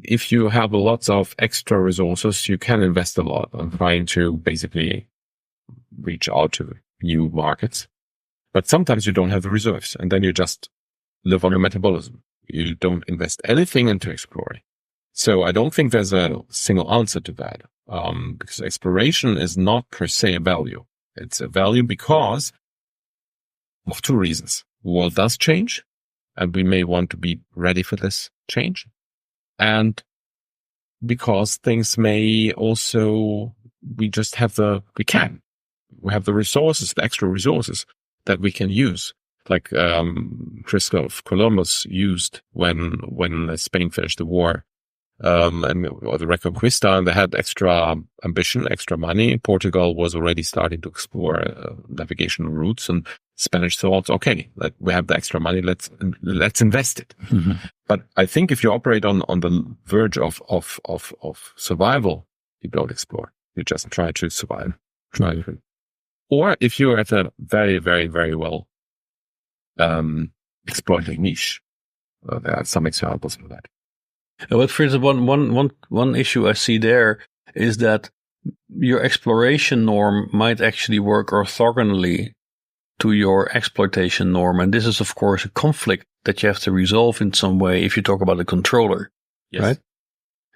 Speaker 3: If you have lots of extra resources, you can invest a lot on trying to basically reach out to new markets. But sometimes you don't have the reserves, and then you just live on your metabolism. You don't invest anything into exploring. So I don't think there's a single answer to that, because exploration is not per se a value. It's a value because of two reasons. The world does change, and we may want to be ready for this change. And because things may also, we have the resources, the extra resources that we can use, like Christoph Columbus used when Spain finished the war, or the Reconquista, and they had extra ambition, extra money. Portugal was already starting to explore navigational routes, and Spanish thought, okay, we have the extra money, let's invest it. Mm-hmm. But I think if you operate on the verge of survival, you don't explore. You just try to survive. Or if you're at a very, very, very well exploited niche, there are some examples for that.
Speaker 2: But for instance, one issue I see there is that your exploration norm might actually work orthogonally to your exploitation norm. And this is, of course, a conflict that you have to resolve in some way if you talk about a controller, yes. Right?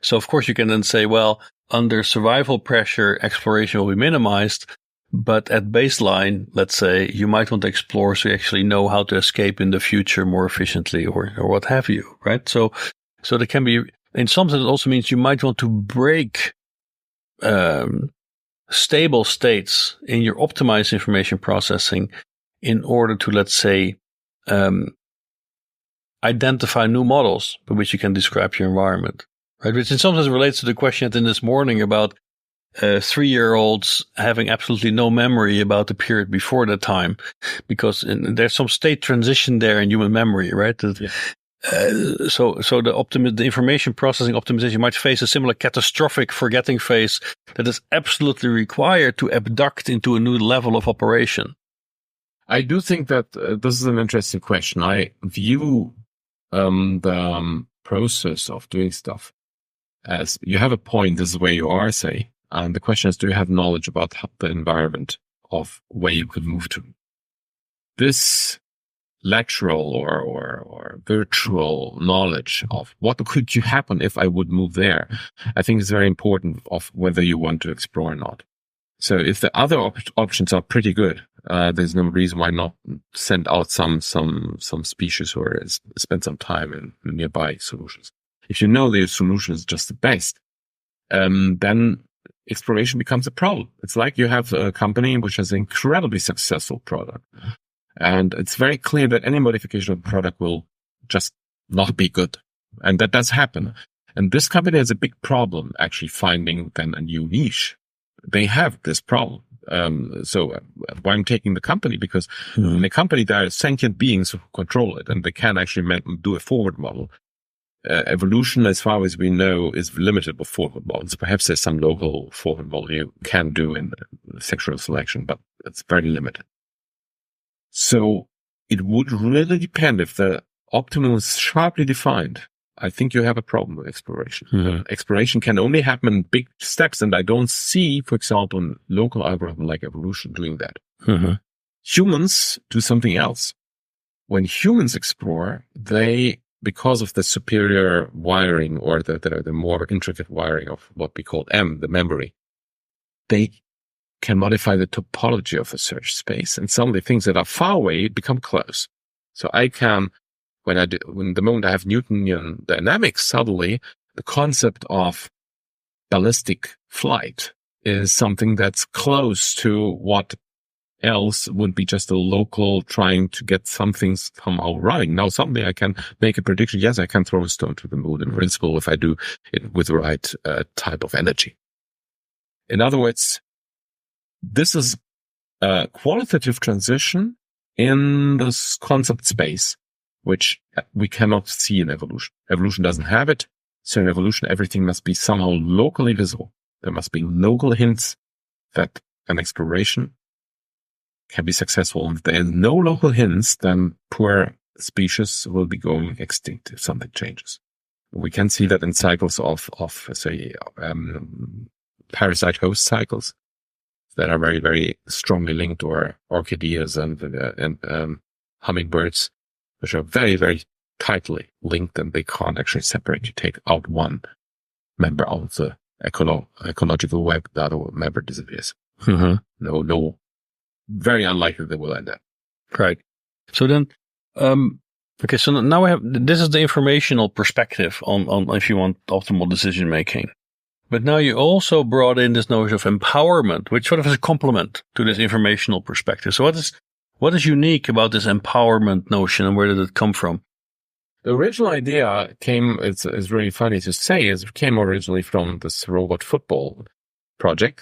Speaker 2: So, of course, you can then say, well, under survival pressure, exploration will be minimized. But at baseline, let's say, you might want to explore so you actually know how to escape in the future more efficiently or what have you, right? So there can be, in some sense, it also means you might want to break stable states in your optimized information processing in order to, let's say, identify new models by which you can describe your environment, right? Which in some sense relates to the question in this morning about 3-year-olds having absolutely no memory about the period before that time, because there's some state transition there in human memory, right?
Speaker 3: Yeah.
Speaker 2: So the information processing optimization might face a similar catastrophic forgetting phase that is absolutely required to abduct into a new level of operation.
Speaker 3: I do think that this is an interesting question. I view the process of doing stuff as you have a point, this is where you are, say, and the question is, do you have knowledge about the environment of where you could move to? This lateral or virtual knowledge of what could happen if I would move there, I think is very important of whether you want to explore or not. So if the other options are pretty good, there's no reason why not send out some species or spend some time in nearby solutions. If you know the solution is just the best, then exploration becomes a problem. It's like you have a company which has an incredibly successful product. And it's very clear that any modification of the product will just not be good. And that does happen. And this company has a big problem actually finding then a new niche. They have this problem. So why I'm taking the company, because in the company there are sentient beings who control it and they can actually do a forward model. Evolution, as far as we know, is limited with forward models. Perhaps there's some local forward model you can do in sexual selection, but it's very limited. So it would really depend if the optimum is sharply defined. I think you have a problem with exploration. Mm-hmm. Exploration can only happen in big steps, and I don't see, for example, a local algorithm like evolution doing that. Mm-hmm. Humans do something else. When humans explore, because of the superior wiring or the more intricate wiring of what we call the memory, they can modify the topology of a search space, and suddenly things that are far away become close. So I can, when the moment I have Newtonian dynamics, suddenly the concept of ballistic flight is something that's close to what else would be just a local trying to get something somehow running. Now suddenly I can make a prediction. Yes, I can throw a stone to the moon in principle if I do it with the right type of energy. In other words, this is a qualitative transition in this concept space, which we cannot see in evolution. Evolution doesn't have it. So in evolution, everything must be somehow locally visible. There must be local hints that an exploration can be successful. If there are no local hints, then poor species will be going extinct if something changes. We can see that in cycles of say, parasite-host cycles that are very, very strongly linked, or orchideas and hummingbirds, which are very, very tightly linked, and they can't actually separate. You take out one member out of the ecological web, the other member disappears.
Speaker 2: Mm-hmm.
Speaker 3: No, very unlikely they will end up.
Speaker 2: Right. So then, okay, so now we have, this is the informational perspective on if you want optimal decision making. But now you also brought in this notion of empowerment, which sort of is a complement to this informational perspective. So what is unique about this empowerment notion, and where did it come from?
Speaker 3: The original idea came, it's really funny to say, it came originally from this robot football project.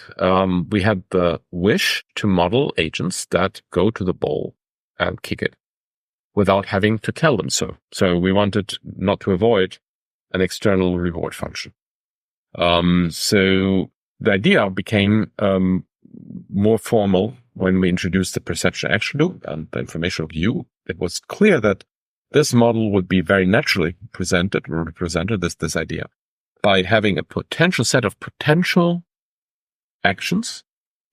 Speaker 3: We had the wish to model agents that go to the ball and kick it without having to tell them so. So we wanted not to avoid an external reward function. So the idea became more formal when we introduced the perception action loop and the informational view. It was clear that this model would be very naturally presented or represented this idea by having a potential set of potential actions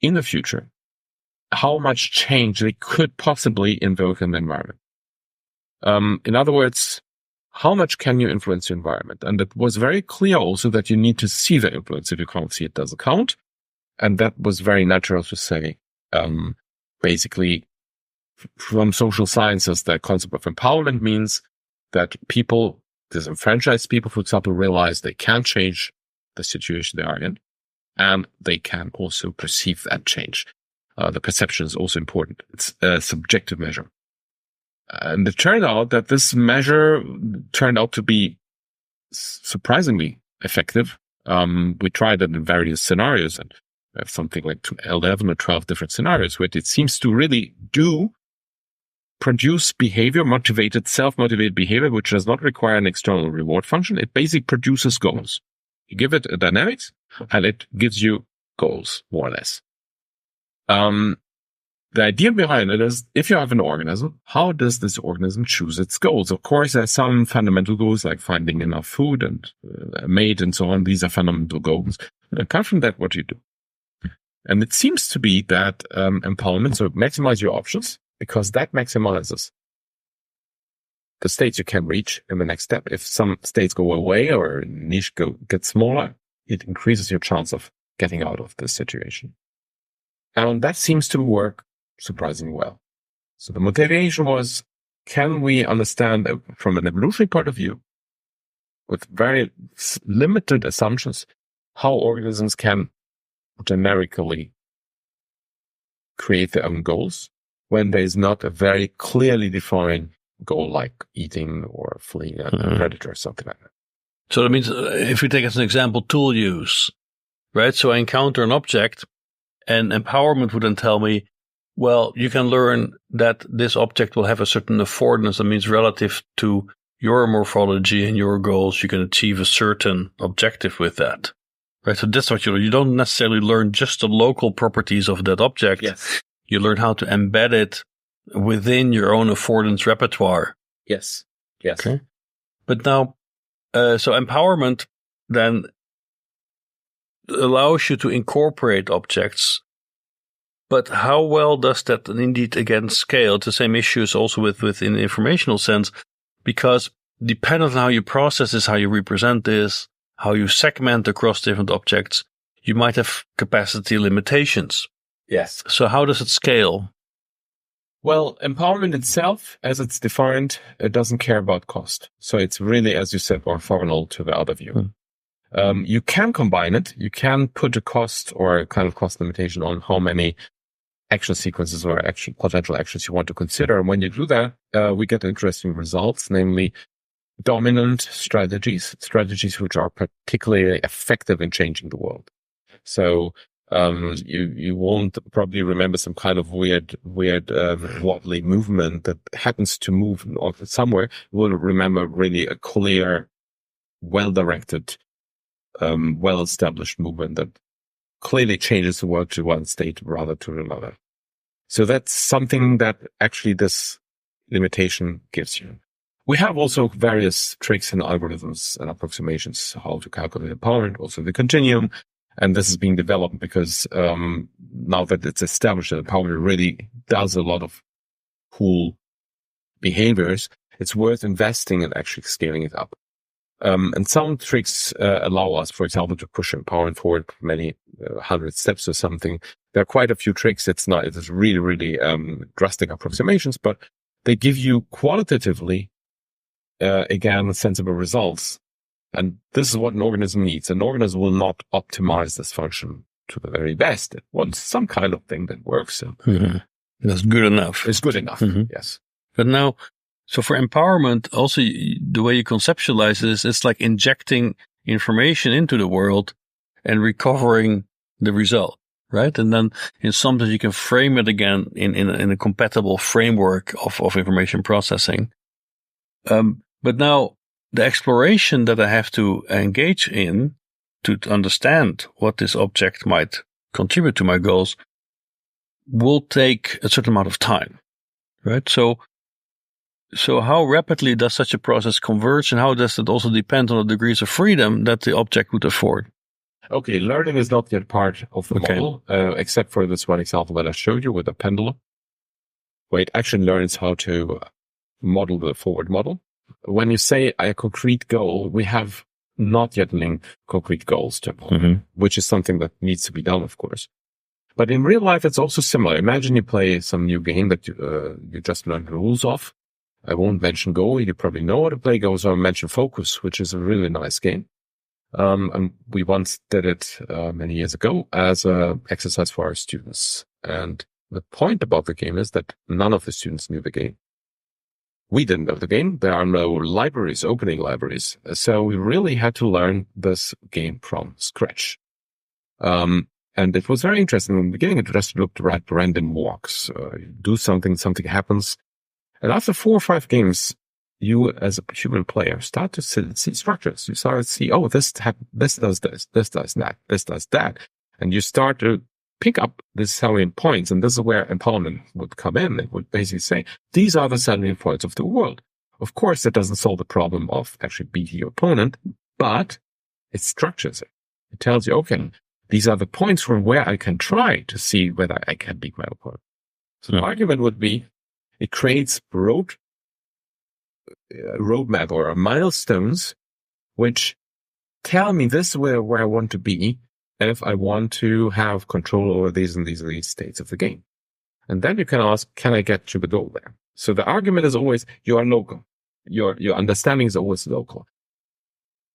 Speaker 3: in the future, how much change they could possibly invoke in the environment. In other words, how much can you influence the environment? And it was very clear also that you need to see the influence. If you can't see it, doesn't count. And that was very natural to say. Basically, from social sciences, the concept of empowerment means that people, disenfranchised people, for example, realize they can change the situation they are in, and they can also perceive that change. The perception is also important. It's a subjective measure. And it turned out that this measure turned out to be surprisingly effective. We tried it in various scenarios, and we have something like 11 or 12 different scenarios where it seems to really produce behavior, self-motivated behavior, which does not require an external reward function. It basically produces goals. You give it a dynamics, and it gives you goals, more or less. The idea behind it is, if you have an organism, how does this organism choose its goals? Of course, there are some fundamental goals like finding enough food and a mate and so on. These are fundamental goals. And apart from that, what do you do? And it seems to be that empowerment, so maximize your options, because that maximizes the states you can reach in the next step. If some states go away or niche gets smaller, it increases your chance of getting out of this situation. And that seems to work surprisingly well. So the motivation was, can we understand from an evolutionary point of view, with very limited assumptions, how organisms can generically create their own goals when there is not a very clearly defined goal like eating or fleeing a predator or something like that.
Speaker 2: So that means, if we take as an example, tool use, right? So I encounter an object, and empowerment would then tell me, well, you can learn that this object will have a certain affordance. That means relative to your morphology and your goals, you can achieve a certain objective with that. Right. So that's what you don't necessarily learn just the local properties of that object.
Speaker 3: Yes.
Speaker 2: You learn how to embed it within your own affordance repertoire.
Speaker 3: Yes. Yes.
Speaker 2: Okay. But now, so empowerment then allows you to incorporate objects. But how well does that indeed again scale? It's the same issues also within the informational sense, because depending on how you process this, how you represent this, how you segment across different objects, you might have capacity limitations.
Speaker 3: Yes.
Speaker 2: So how does it scale?
Speaker 3: Well, empowerment itself, as it's defined, it doesn't care about cost. So it's really, as you said, orthogonal to the other view. You can combine it. You can put a cost or a kind of cost limitation on how many action sequences or potential actions you want to consider. And when you do that, we get interesting results, namely dominant strategies which are particularly effective in changing the world. So you won't probably remember some kind of weird wobbly movement that happens to move somewhere. You will remember really a clear, well-directed, well-established movement that clearly changes the world to one state rather to another. So that's something that actually this limitation gives you. We have also various tricks and algorithms and approximations how to calculate empowerment, also the continuum. And this is being developed because now that it's established that empowerment really does a lot of cool behaviors, it's worth investing in actually scaling it up. And some tricks allow us, for example, to push empowerment forward many 100 steps or something. There are quite a few tricks. It's really drastic approximations, but they give you qualitatively, again, sensible results. And this is what an organism needs. An organism will not optimize this function to the very best. It wants some kind of thing that works.
Speaker 2: That's good enough.
Speaker 3: It's good enough, yes.
Speaker 2: But now, so for empowerment, also the way you conceptualize this, it's like injecting information into the world and recovering the result, right? And then in sometimes you can frame it again in a compatible framework of information processing. But now the exploration that I have to engage in to understand what this object might contribute to my goals will take a certain amount of time, right? So how rapidly does such a process converge, and how does it also depend on the degrees of freedom that the object would afford?
Speaker 3: Okay, learning is not yet part of the model, except for this one example that I showed you with a pendulum, where it actually learns how to model the forward model. When you say a concrete goal, we have not yet linked concrete goals to which is something that needs to be done, of course. But in real life, it's also similar. Imagine you play some new game that you just learned the rules of. I won't mention Go. You probably know how to play Go, so I'll mention Focus, which is a really nice game. And we once did it many years ago as an exercise for our students. And the point about the game is that none of the students knew the game. We didn't know the game. There are no libraries, opening libraries. So we really had to learn this game from scratch. And it was very interesting. In the beginning, it just looked at random walks. You do something happens. And after 4 or 5 games, you as a human player start to see structures. You start to see, oh, this does this does that, this does that. And you start to pick up the salient points. And this is where empowerment would come in. It would basically say, these are the salient points of the world. Of course, that doesn't solve the problem of actually beating your opponent, but it structures it. It tells you, okay, these are the points from where I can try to see whether I can beat my opponent. So the argument would be, it creates roadmap or milestones, which tell me this is where I want to be if I want to have control over these and these states of the game. And then you can ask, can I get to the goal there? So the argument is always, you are local. Your understanding is always local.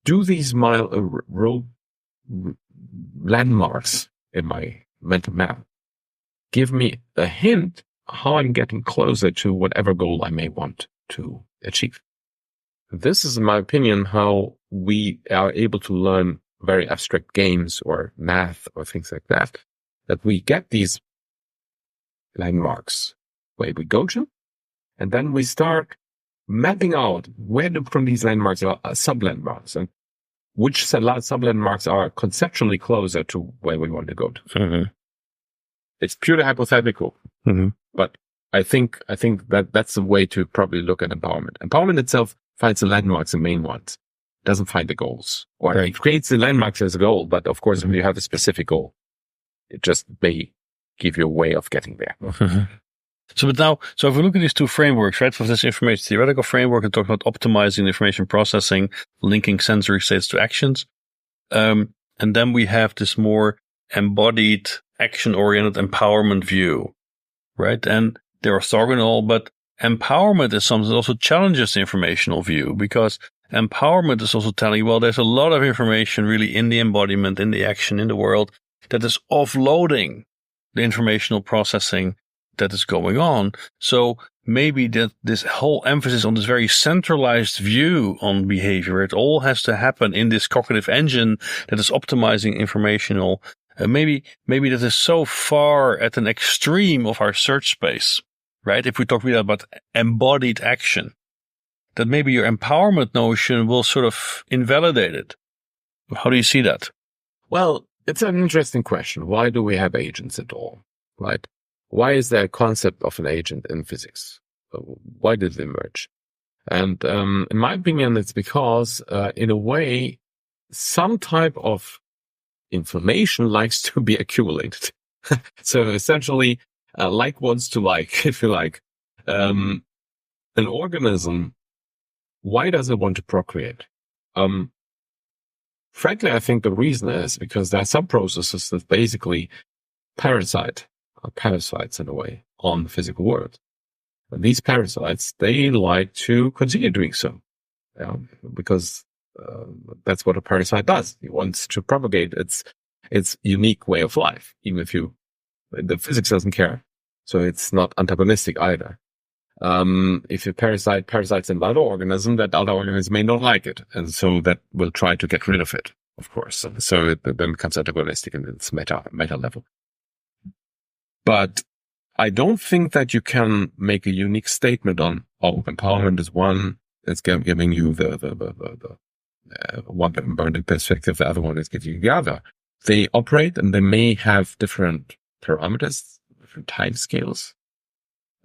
Speaker 3: Do these road landmarks in my mental map give me a hint how I'm getting closer to whatever goal I may want to achieve? This is, in my opinion, how we are able to learn very abstract games or math or things like that we get these landmarks where we go to, and then we start mapping out where from these landmarks are sub-landmarks and which sub-landmarks are conceptually closer to where we want to go to. It's purely hypothetical, but I think that's the way to probably look at empowerment. Empowerment itself finds the landmarks, the main ones. It doesn't find the goals. Or it creates the landmarks as a goal, but of course, when you have a specific goal, it just may give you a way of getting there.
Speaker 2: So if we look at these 2 frameworks, right, for this information theoretical framework and talk about optimizing information processing, linking sensory states to actions, and then we have this more embodied action-oriented empowerment view, right? And they're orthogonal, but empowerment is something that also challenges the informational view, because empowerment is also telling you, well, there's a lot of information really in the embodiment, in the action, in the world that is offloading the informational processing that is going on. So maybe that this whole emphasis on this very centralized view on behavior, it all has to happen in this cognitive engine that is optimizing informational. Maybe that is so far at an extreme of our search space, right? If we talk really about embodied action, that maybe your empowerment notion will sort of invalidate it. How do you see that?
Speaker 3: Well, it's an interesting question. Why do we have agents at all, right? Why is there a concept of an agent in physics? Why did it emerge? And in my opinion, it's because, in a way, some type of information likes to be accumulated. So essentially, like wants to like, if you like. An organism, why does it want to procreate? Frankly, I think the reason is because there are some processes that basically parasites in a way on the physical world. And these parasites, they like to continue doing so, because that's what a parasite does. It wants to propagate its unique way of life, even if the physics doesn't care. So it's not antagonistic either. If a parasite parasites another organism, that other organism may not like it. And so that will try to get rid of it, of course. So it then becomes antagonistic in its meta level. But I don't think that you can make a unique statement on, empowerment is one that's giving you the one burning perspective, the other one is giving you the other. They operate and they may have different parameters, different time scales.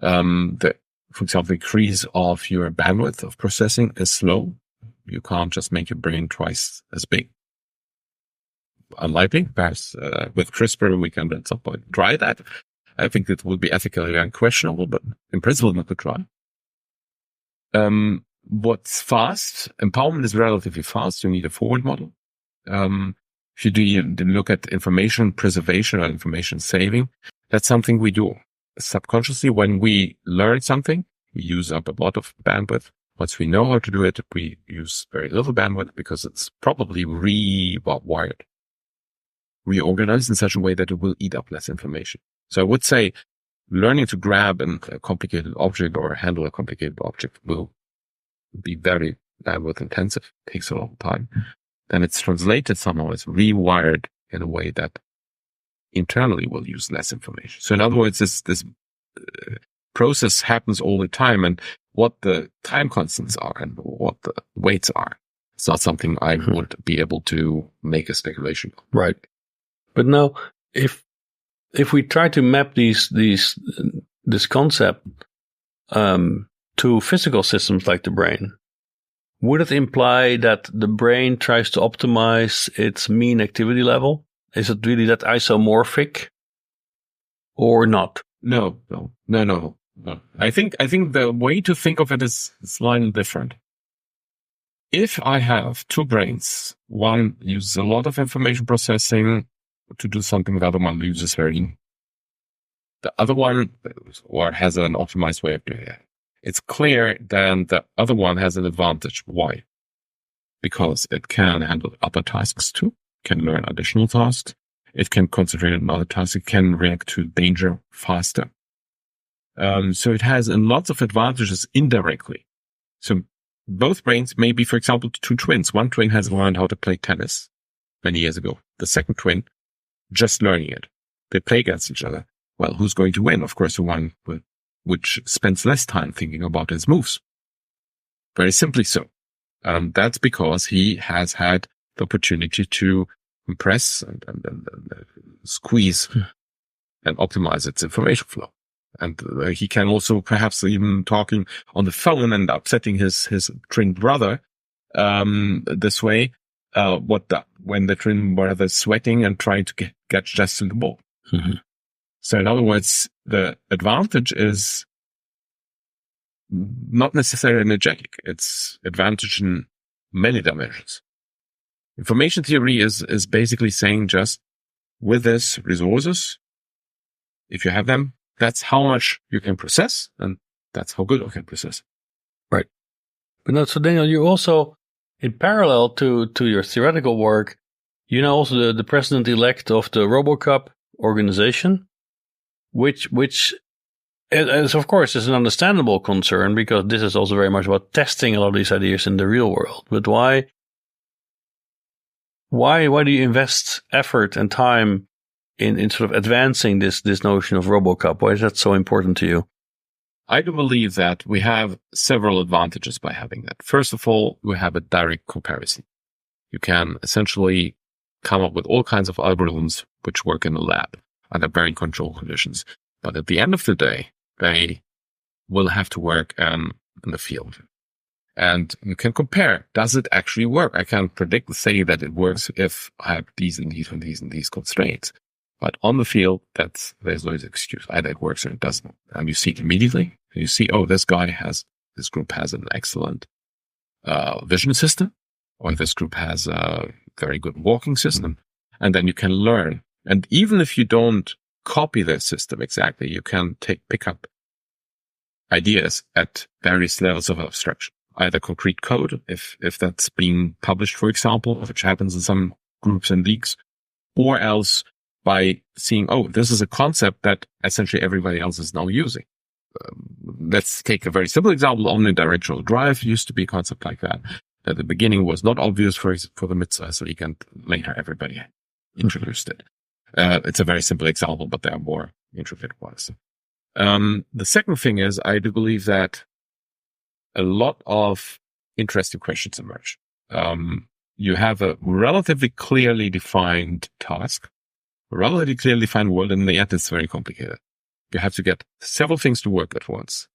Speaker 3: For example, the increase of your bandwidth of processing is slow. You can't just make your brain twice as big. Unlikely. Perhaps with CRISPR, we can at some point try that. I think it would be ethically unquestionable, but in principle, not to try. What's fast? Empowerment is relatively fast. You need a forward model. If you look at information preservation or information saving, that's something we do subconsciously. When we learn something, we use up a lot of bandwidth. Once we know how to do it, we use very little bandwidth because it's probably reorganized in such a way that it will eat up less information. So I would say learning to grab a complicated object or handle a complicated object will be very bandwidth intensive, takes a long time. Then it's translated somehow, it's rewired in a way that internally will use less information. So in other words, this process happens all the time, and what the time constants are and what the weights are, it's not something I would be able to make a speculation on.
Speaker 2: Right. But now, if we try to map this concept to physical systems like the brain, would it imply that the brain tries to optimize its mean activity level? Is it really that isomorphic or not?
Speaker 3: No. I think the way to think of it is slightly different. If I have two brains, one uses a lot of information processing to do something, the other one uses the other one or has an optimized way of doing it. It's clear then the other one has an advantage. Why? Because it can handle other tasks too, can learn additional tasks, it can concentrate on other tasks, it can react to danger faster. So it has lots of advantages indirectly. So both brains may be, for example, two twins. One twin has learned how to play tennis many years ago. The second twin, just learning it. They play against each other. Well, who's going to win? Of course, the one which spends less time thinking about his moves. Very simply so. That's because he has had the opportunity to compress and squeeze and optimize its information flow. And he can also perhaps even talking on the phone and upsetting his twin brother this way. When the twin brother is sweating and trying to get just to the ball. Mm-hmm. So in other words, the advantage is not necessarily energetic. It's advantage in many dimensions. Information theory is basically saying just with this resources, If you have them, that's how much you can process, and that's how good you can process.
Speaker 2: Right. But no, so Daniel, you also, in parallel to your theoretical work, you're now also the president-elect of the RoboCup organization, which is, of course, is an understandable concern, because this is also very much about testing a lot of these ideas in the real world. But why do you invest effort and time in sort of advancing this notion of RoboCup? Why is that so important to you?
Speaker 3: I do believe that we have several advantages by having that. First of all, we have a direct comparison. You can essentially come up with all kinds of algorithms which work in the lab under very controlled conditions. But at the end of the day, they will have to work in the field. And you can compare, does it actually work? I can say that it works if I have these and these and these and these constraints. But on the field, there's no excuse. Either it works or it doesn't. And you see it immediately. You see, this group has an excellent vision system, or this group has a very good walking system. And then you can learn. And even if you don't copy their system exactly, you can pick up ideas at various levels of abstraction. Either concrete code, if that's being published, for example, which happens in some groups and leagues, or else by seeing, this is a concept that essentially everybody else is now using. Let's take a very simple example. Omnidirectional drive used to be a concept like that. At the beginning was not obvious for the mid-size league, and later everybody introduced it. It's a very simple example, but there are more intricate ones. The second thing is, I do believe that a lot of interesting questions emerge. You have a relatively clearly defined task, a relatively clearly defined world, and yet it's very complicated. You have to get several things to work at once.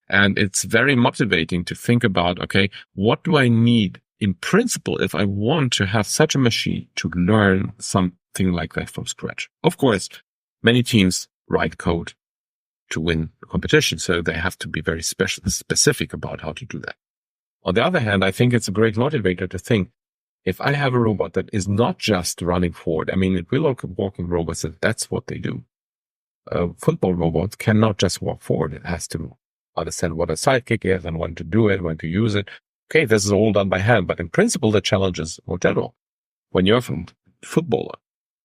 Speaker 3: And it's very motivating to think about, okay, what do I need in principle if I want to have such a machine to learn something like that from scratch? Of course, many teams write code to win the competition, so they have to be very specific about how to do that. On the other hand, I think it's a great motivator to think, if I have a robot that is not just running forward, it will look at walking robots, and that's what they do. A football robot cannot just walk forward. It has to understand what a sidekick is and when to do it, when to use it. Okay, this is all done by hand, but in principle, the challenge is more general. When you're a footballer,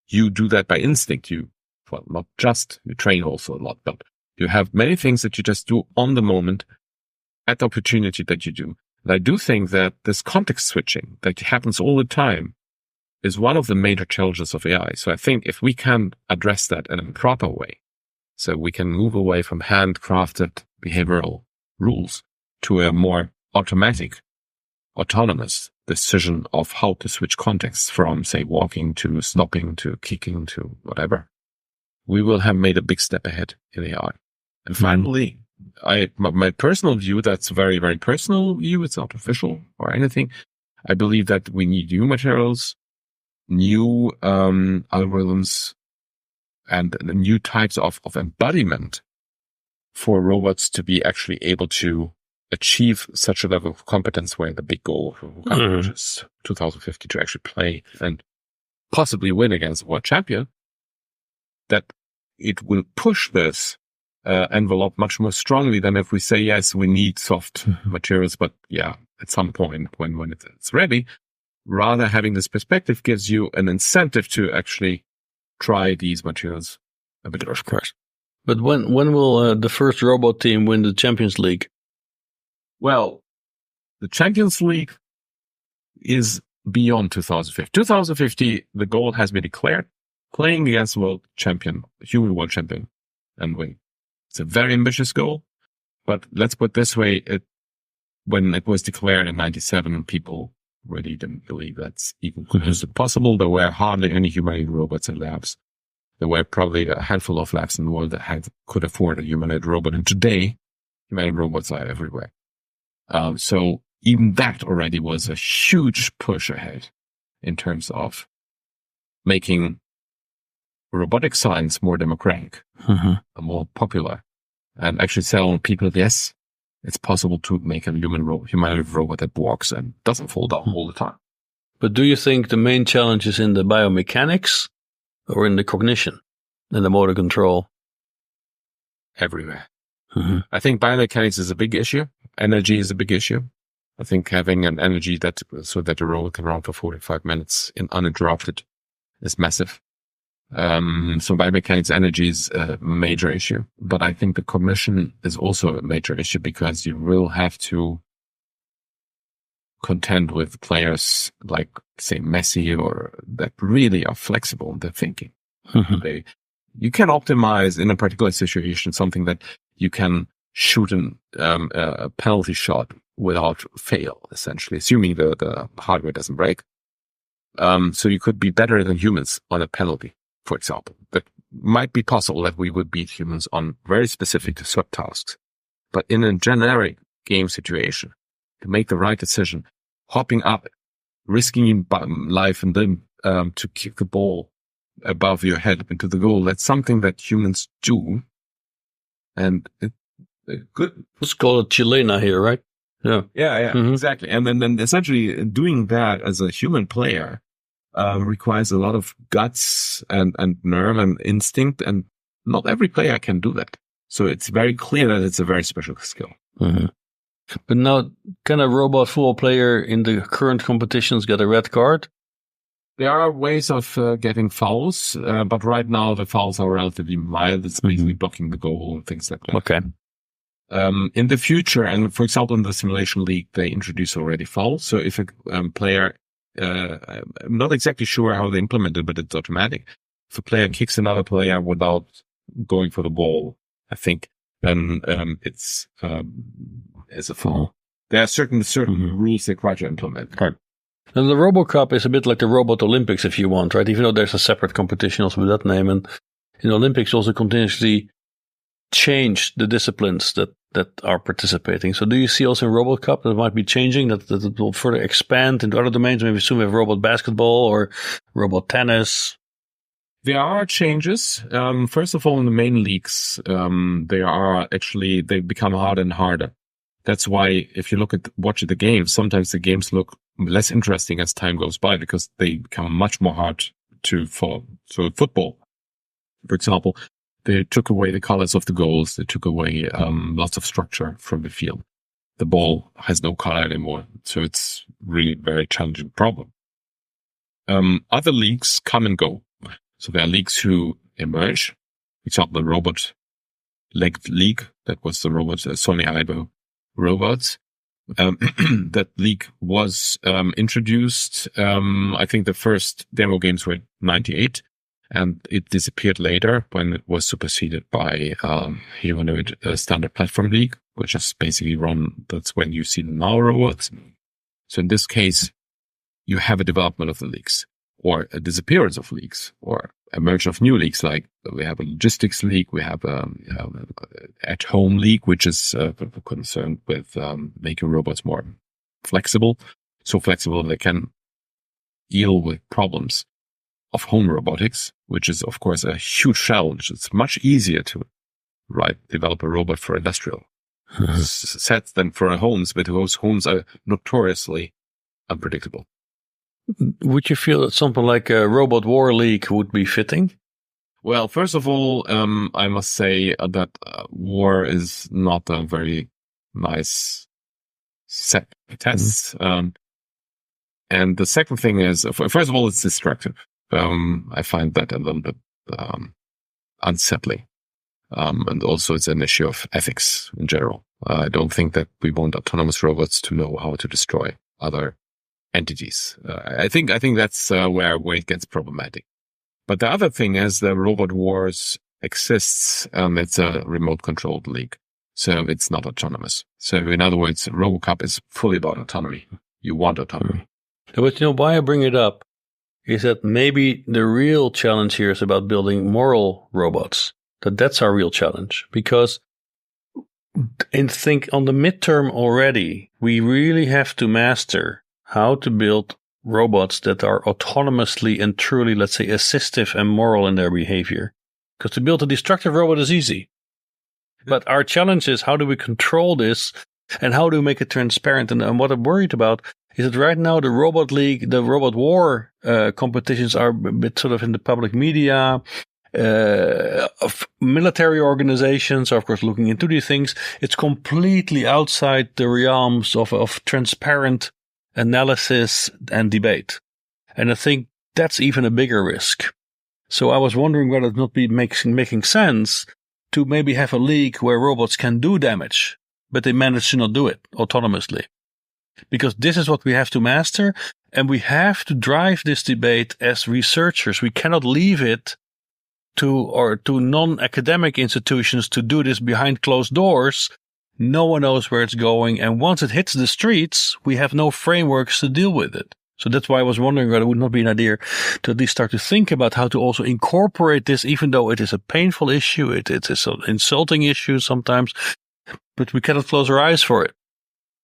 Speaker 3: you do that by instinct. You train also a lot, but you have many things that you just do on the moment at the opportunity that you do. And I do think that this context switching that happens all the time is one of the major challenges of AI. So I think if we can address that in a proper way, so we can move away from handcrafted behavioral rules to a more automatic, autonomous decision of how to switch contexts from, say, walking to stopping to kicking to whatever, we will have made a big step ahead in AI. And finally, my personal view, that's a very, very personal view. It's not official or anything. I believe that we need new materials, new algorithms, and new types of embodiment for robots to be actually able to achieve such a level of competence, where the big goal, which is 2050, to actually play and possibly win against a world champion, that it will push this envelope much more strongly than if we say, yes, we need soft materials, but at some point when it's ready, rather having this perspective gives you an incentive to actually try these materials a bit. Of course.
Speaker 2: But when will the first robot team win the Champions League?
Speaker 3: Well, the Champions League is beyond 2050. 2050, the goal has been declared, playing against human world champion, and win. It's a very ambitious goal, but let's put it this way, when it was declared in 97, people really didn't believe that's even possible. There were hardly any humanoid robots in labs. There were probably a handful of labs in the world that could afford a humanoid robot. And today, humanoid robots are everywhere. So even that already was a huge push ahead in terms of making robotic science more democratic, more popular, and actually tell people, yes, it's possible to make a humanoid robot that walks and doesn't fall down all the time.
Speaker 2: But do you think the main challenge is in the biomechanics or in the cognition and the motor control?
Speaker 3: everywhere.
Speaker 2: Mm-hmm.
Speaker 3: I think biomechanics is a big issue. Energy is a big issue. I think having an energy so that the robot can run for 45 minutes uninterrupted is massive. So biomechanics energy is a major issue, but I think the cognition is also a major issue because you will have to contend with players like, say, Messi, or that really are flexible in their thinking.
Speaker 2: Mm-hmm.
Speaker 3: You can optimize in a particular situation something that you can shoot a penalty shot without fail, essentially, assuming the hardware doesn't break. So you could be better than humans on a penalty, for example. That might be possible that we would beat humans on very specific subtasks. But in a generic game situation, to make the right decision, hopping up, risking life and limb to kick the ball above your head into the goal, that's something that humans do. And good.
Speaker 2: Let's call it Chilena here, right? Yeah.
Speaker 3: Yeah,
Speaker 2: Mm-hmm.
Speaker 3: exactly. And then essentially doing that as a human player requires a lot of guts and nerve and instinct, and not every player can do that. So it's very clear that it's a very special skill.
Speaker 2: Mm-hmm. But now, can a robot football player in the current competitions get a red card?
Speaker 3: There are ways of getting fouls, but right now the fouls are relatively mild. It's basically blocking the goal and things like that.
Speaker 2: Okay.
Speaker 3: In the future, and for example, in the simulation league, they introduce already fouls. So if a player, I'm not exactly sure how they implement it, but it's automatic. If a player kicks another player without going for the ball, I think then it's a foul. There are certain rules they try to implement.
Speaker 2: Right. And the RoboCup is a bit like the Robot Olympics, if you want, right? Even though there's a separate competition also with that name. And in the Olympics also continuously change the disciplines that are participating. So do you see also in RoboCup that might be changing, that it will further expand into other domains? Maybe soon we have robot basketball or robot tennis.
Speaker 3: There are changes. First of all, in the main leagues, they become harder and harder. That's why if you watch the games, sometimes the games look less interesting as time goes by because they become much more hard to follow. So football, for example, they took away the colors of the goals. They took away lots of structure from the field. The ball has no color anymore. So it's really a very challenging problem. Other leagues come and go. So there are leagues who emerge. For example, the robot-legged league, that was the robot, Sony Aibo robots. That league was introduced. I think the first demo games were in 98, and it disappeared later when it was superseded by Humanoid Standard Platform League, which is basically that's when you see the now robots. So in this case, you have a development of the leagues, or a disappearance of leagues, or emergence of new leagues. Like we have a logistics league, we have a at-home league, which is concerned with making robots more flexible, so flexible they can deal with problems of home robotics, which is of course a huge challenge. It's much easier to develop a robot for industrial sets than for homes, but those homes are notoriously unpredictable.
Speaker 2: Would you feel that something like a Robot War League would be fitting?
Speaker 3: Well, first of all, I must say that war is not a very nice set of tests. And the second thing is, first of all, it's destructive. I find that a little bit unsettling. And also it's an issue of ethics in general. I don't think that we want autonomous robots to know how to destroy other entities. I think that's where it gets problematic. But the other thing is the Robot Wars exists. It's a remote controlled league, so it's not autonomous. So in other words, RoboCup is fully about autonomy. You want autonomy.
Speaker 2: But why I bring it up is that maybe the real challenge here is about building moral robots. That's our real challenge, because think on the midterm already, we really have to master how to build robots that are autonomously and truly, let's say, assistive and moral in their behavior. Because to build a destructive robot is easy. But our challenge is, how do we control this and how do we make it transparent? And what I'm worried about is that right now the Robot League, the Robot War competitions are a bit sort of in the public media. of military organizations are, of course, looking into these things. It's completely outside the realms of transparent analysis and debate. And I think that's even a bigger risk. So I was wondering whether it not be making sense to maybe have a league where robots can do damage, but they manage to not do it autonomously. Because this is what we have to master, and we have to drive this debate as researchers. We cannot leave it to non-academic institutions to do this behind closed doors. No one knows where it's going, and once it hits the streets, we have no frameworks to deal with it. So that's why I was wondering whether it would not be an idea to at least start to think about how to also incorporate this, even though it is a painful issue, it's an insulting issue sometimes, but we cannot close our eyes for it.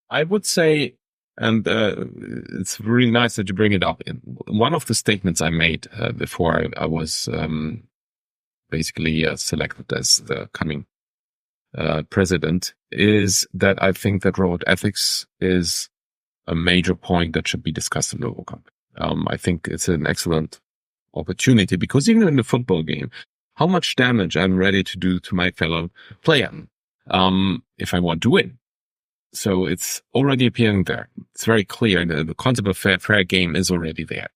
Speaker 3: I would say, and it's really nice that you bring it up. One of the statements I made before I was basically selected as the coming president is that I think that robot ethics is a major point that should be discussed in Eurocamp. I think it's an excellent opportunity because even in the football game, how much damage I'm ready to do to my fellow player if I want to win. So it's already appearing there. It's very clear. The concept of fair game is already there.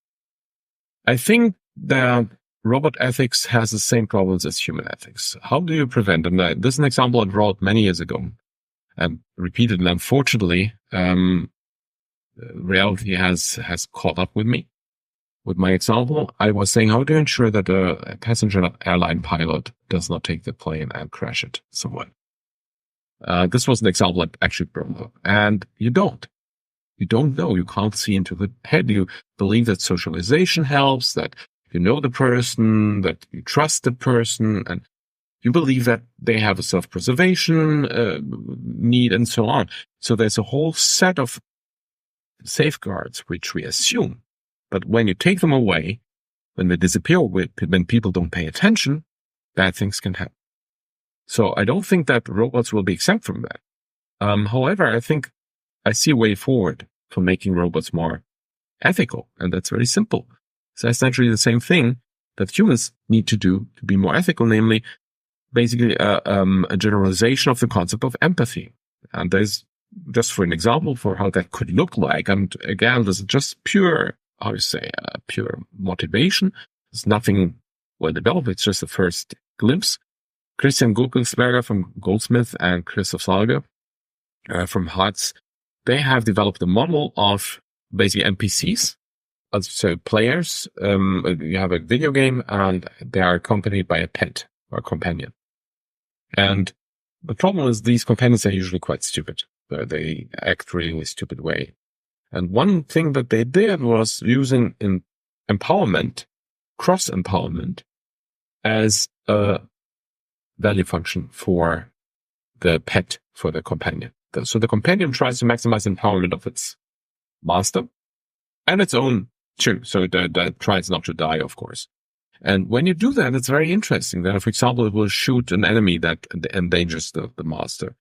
Speaker 3: I think that robot ethics has the same problems as human ethics. How do you prevent them? This is an example I wrote many years ago and repeated. And unfortunately, reality has caught up with me. With my example, I was saying, how do you ensure that a passenger airline pilot does not take the plane and crash it somewhere? This was an example I actually brought up. And you don't. You don't know. You can't see into the head. You believe that socialization helps, that you know the person, that you trust the person, and you believe that they have a self-preservation need and so on. So there's a whole set of safeguards which we assume. But when you take them away, when they disappear, when people don't pay attention, bad things can happen. So I don't think that robots will be exempt from that. However, I think I see a way forward for making robots more ethical, and that's very simple. It's essentially the same thing that humans need to do to be more ethical, namely basically a generalization of the concept of empathy. And there's just for an example for how that could look like. And again, this is just pure, pure motivation. There's nothing well developed. It's just the first glimpse. Christian Gulkensberger from Goldsmith and Christoph Salge from Hartz, they have developed a model of basically NPCs. So players, you have a video game and they are accompanied by a pet or a companion. And the problem is these companions are usually quite stupid. They act really in a stupid way. And one thing that they did was using empowerment, cross-empowerment, as a value function for the pet, for the companion. So the companion tries to maximize empowerment of its master and its own too. So that tries not to die, of course. And when you do that, it's very interesting. That, for example, it will shoot an enemy that endangers the master.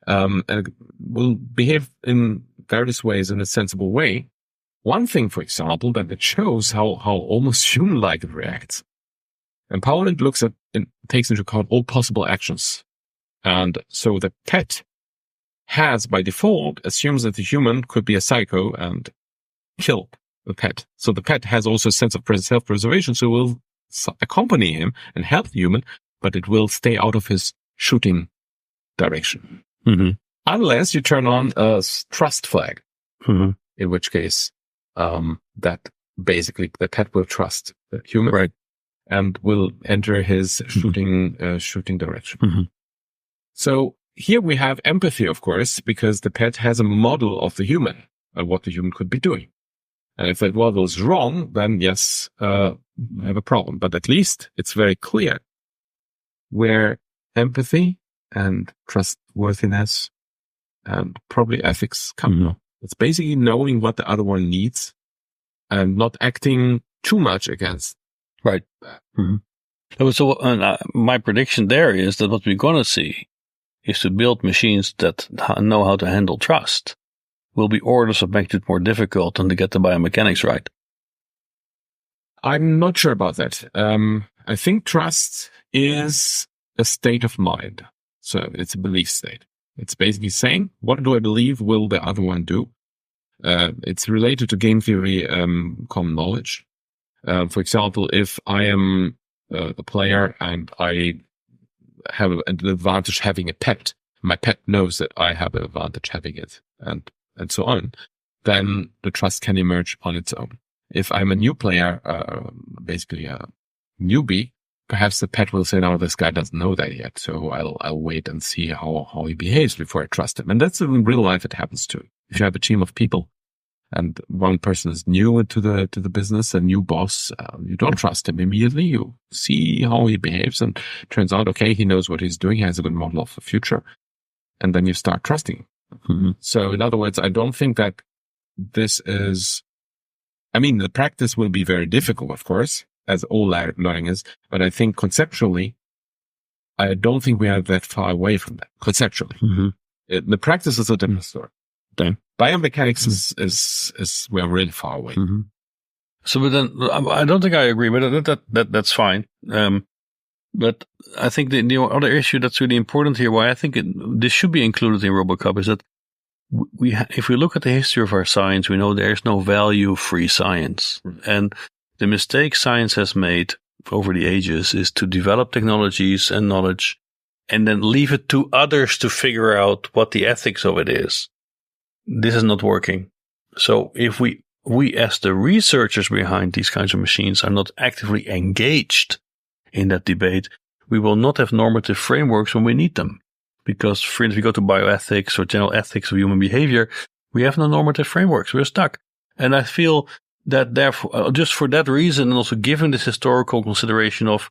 Speaker 3: And it will behave in various ways in a sensible way. One thing, for example, that it shows how almost human-like it reacts. Empowerment looks at and takes into account all possible actions. And so the pet has, by default, assumes that the human could be a psycho and kill the pet. So the pet has also a sense of self-preservation, so it will accompany him and help the human, but it will stay out of his shooting direction.
Speaker 2: Mm-hmm.
Speaker 3: Unless you turn on a trust flag,
Speaker 2: mm-hmm.
Speaker 3: in which case that basically the pet will trust the human,
Speaker 2: right,
Speaker 3: and will enter his shooting direction.
Speaker 2: Mm-hmm.
Speaker 3: So here we have empathy, of course, because the pet has a model of the human and what the human could be doing. And if that model is wrong, then yes, I have a problem. But at least it's very clear where empathy and trustworthiness and probably ethics come from. Mm-hmm. It's basically knowing what the other one needs and not acting too much against.
Speaker 2: Right. Mm-hmm. So my prediction there is that what we're going to see is to build machines that know how to handle trust will be orders of magnitude more difficult than to get the biomechanics right.
Speaker 3: I'm not sure about that. I think trust is a state of mind. So it's a belief state. It's basically saying, what do I believe will the other one do? It's related to game theory, common knowledge. For example, if I am a player and I have an advantage having a pet, my pet knows that I have an advantage having it, and so on, then the trust can emerge on its own. If I'm a new player, basically a newbie, perhaps the pet will say, no, this guy doesn't know that yet, so I'll wait and see how he behaves before I trust him. And that's in real life, it happens too. If you have a team of people and one person is new to the business, a new boss, you don't trust him immediately. You see how he behaves, and turns out, okay, he knows what he's doing. He has a good model of the future. And then you start trusting him. Mm-hmm. So in other words, I don't think that this is, I mean, the practice will be very difficult, of course, as all learning is, but I think conceptually, I don't think we are that far away from that, conceptually. Mm-hmm. The practice is a different story.
Speaker 2: Okay.
Speaker 3: Biomechanics is we're really far away.
Speaker 2: Mm-hmm. So, but then I don't think I agree, but that's fine. But I think the other issue that's really important here, why I think this should be included in RoboCup, is that if we look at the history of our science, we know there's no value-free science. Mm-hmm. And the mistake science has made over the ages is to develop technologies and knowledge and then leave it to others to figure out what the ethics of it is. This is not working. So if we as the researchers behind these kinds of machines are not actively engaged in that debate, we will not have normative frameworks when we need them. Because, for instance, if we go to bioethics or general ethics of human behavior, we have no normative frameworks. We're stuck. And I feel that therefore, just for that reason, and also given this historical consideration of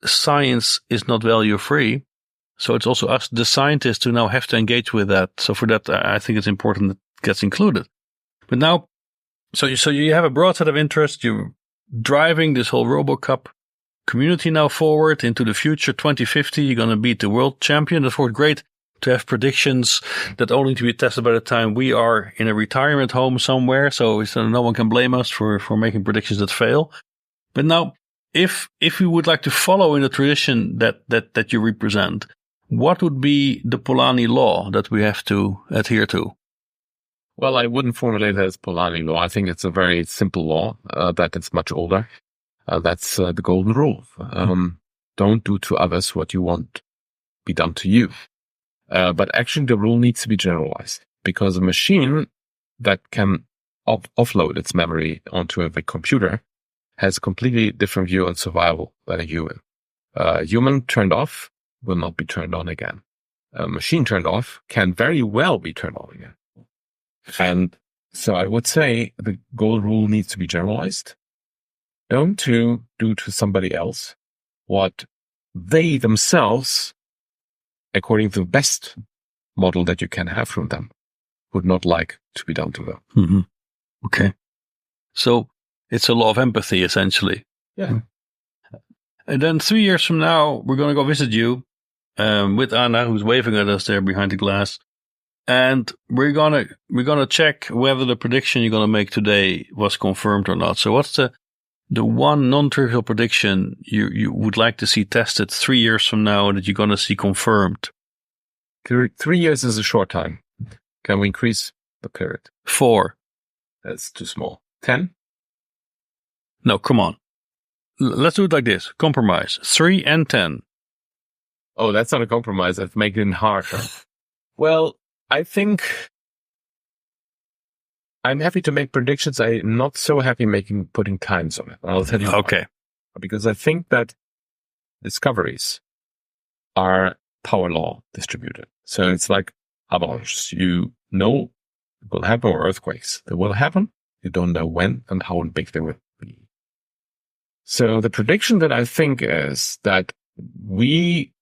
Speaker 2: science is not value free, so it's also us, the scientists, who now have to engage with that. So for that, I think it's important that it gets included. But now, so you have a broad set of interests. You're driving this whole RoboCup community now forward into the future. 2050, you're going to beat the world champion. That's great to have predictions that only need to be tested by the time we are in a retirement home somewhere. So no one can blame us for making predictions that fail. But now, if we would like to follow in the tradition that you represent, what would be the Polani law that we have to adhere to?
Speaker 3: Well, I wouldn't formulate it as Polani law. I think it's a very simple law that it's much older. That's the golden rule. Don't do to others what you want be done to you. But actually the rule needs to be generalized, because a machine that can offload its memory onto a computer has a completely different view on survival than a human. A human turned off will not be turned on again. A machine turned off can very well be turned on again. And so I would say the golden rule needs to be generalized. Don't do to somebody else what they themselves, according to the best model that you can have from them, would not like to be done to them.
Speaker 2: Mm-hmm. Okay. So it's a law of empathy, essentially.
Speaker 3: Yeah.
Speaker 2: And then 3 years from now, we're going to go visit you with Anna, who's waving at us there behind the glass. And we're gonna check whether the prediction you're gonna make today was confirmed or not. So what's the one non-trivial prediction you would like to see tested 3 years from now that you're gonna see confirmed?
Speaker 3: 3 years is a short time. Can we increase the period?
Speaker 2: 4.
Speaker 3: That's too small. 10?
Speaker 2: No, come on. Let's do it like this. Compromise. 3 and 10.
Speaker 3: Oh, that's not a compromise. That's making it harder. Well, I think I'm happy to make predictions. I'm not so happy putting times on it. I'll tell you why.
Speaker 2: Okay.
Speaker 3: Because I think that discoveries are power law distributed. So it's like avalanches. You know it will happen, or earthquakes. They will happen. You don't know when and how big they will be. So the prediction that I think is that we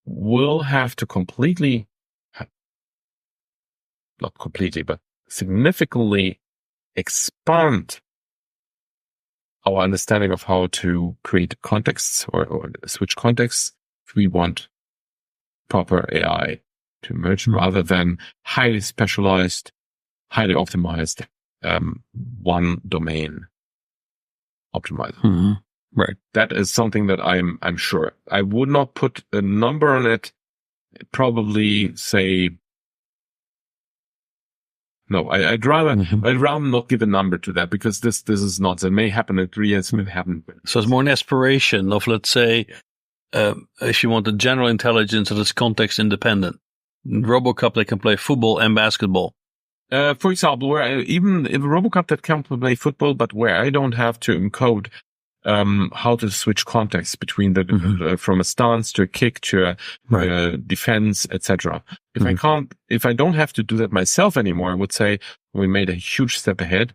Speaker 3: will have to not completely, but significantly expand our understanding of how to create contexts or switch contexts if we want proper AI to emerge, rather than highly specialized, highly optimized, one domain optimizer.
Speaker 2: Mm-hmm. Right.
Speaker 3: That is something that I'm sure. I would not put a number on it. Probably say no. I'd rather not give a number to that, because this is not. It may happen in 3 years. It may happen.
Speaker 2: So it's more an aspiration of, let's say, if you want a general intelligence that is context independent. In RoboCup, they can play football and basketball.
Speaker 3: For example, where even in RoboCup that can play football, but where I don't have to encode how to switch context between the from a stance to a kick to a defense, etc. If I don't have to do that myself anymore, I would say we made a huge step ahead.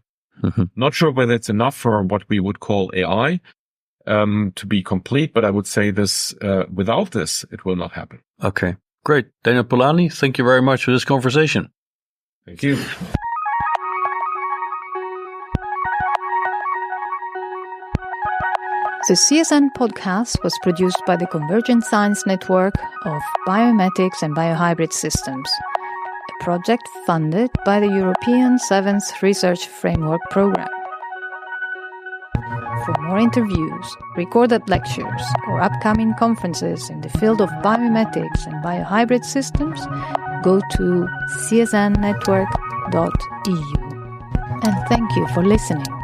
Speaker 3: Not sure whether it's enough for what we would call AI to be complete, but I would say this without this, it will not happen.
Speaker 2: Okay, great. Daniel Polani, thank you very much for this conversation.
Speaker 3: Thank you.
Speaker 1: The CSN podcast was produced by the Convergent Science Network of Biomimetics and Biohybrid Systems, a project funded by the European 7th Research Framework Programme. For more interviews, recorded lectures, or upcoming conferences in the field of biomimetics and biohybrid systems, go to csnnetwork.eu. And thank you for listening.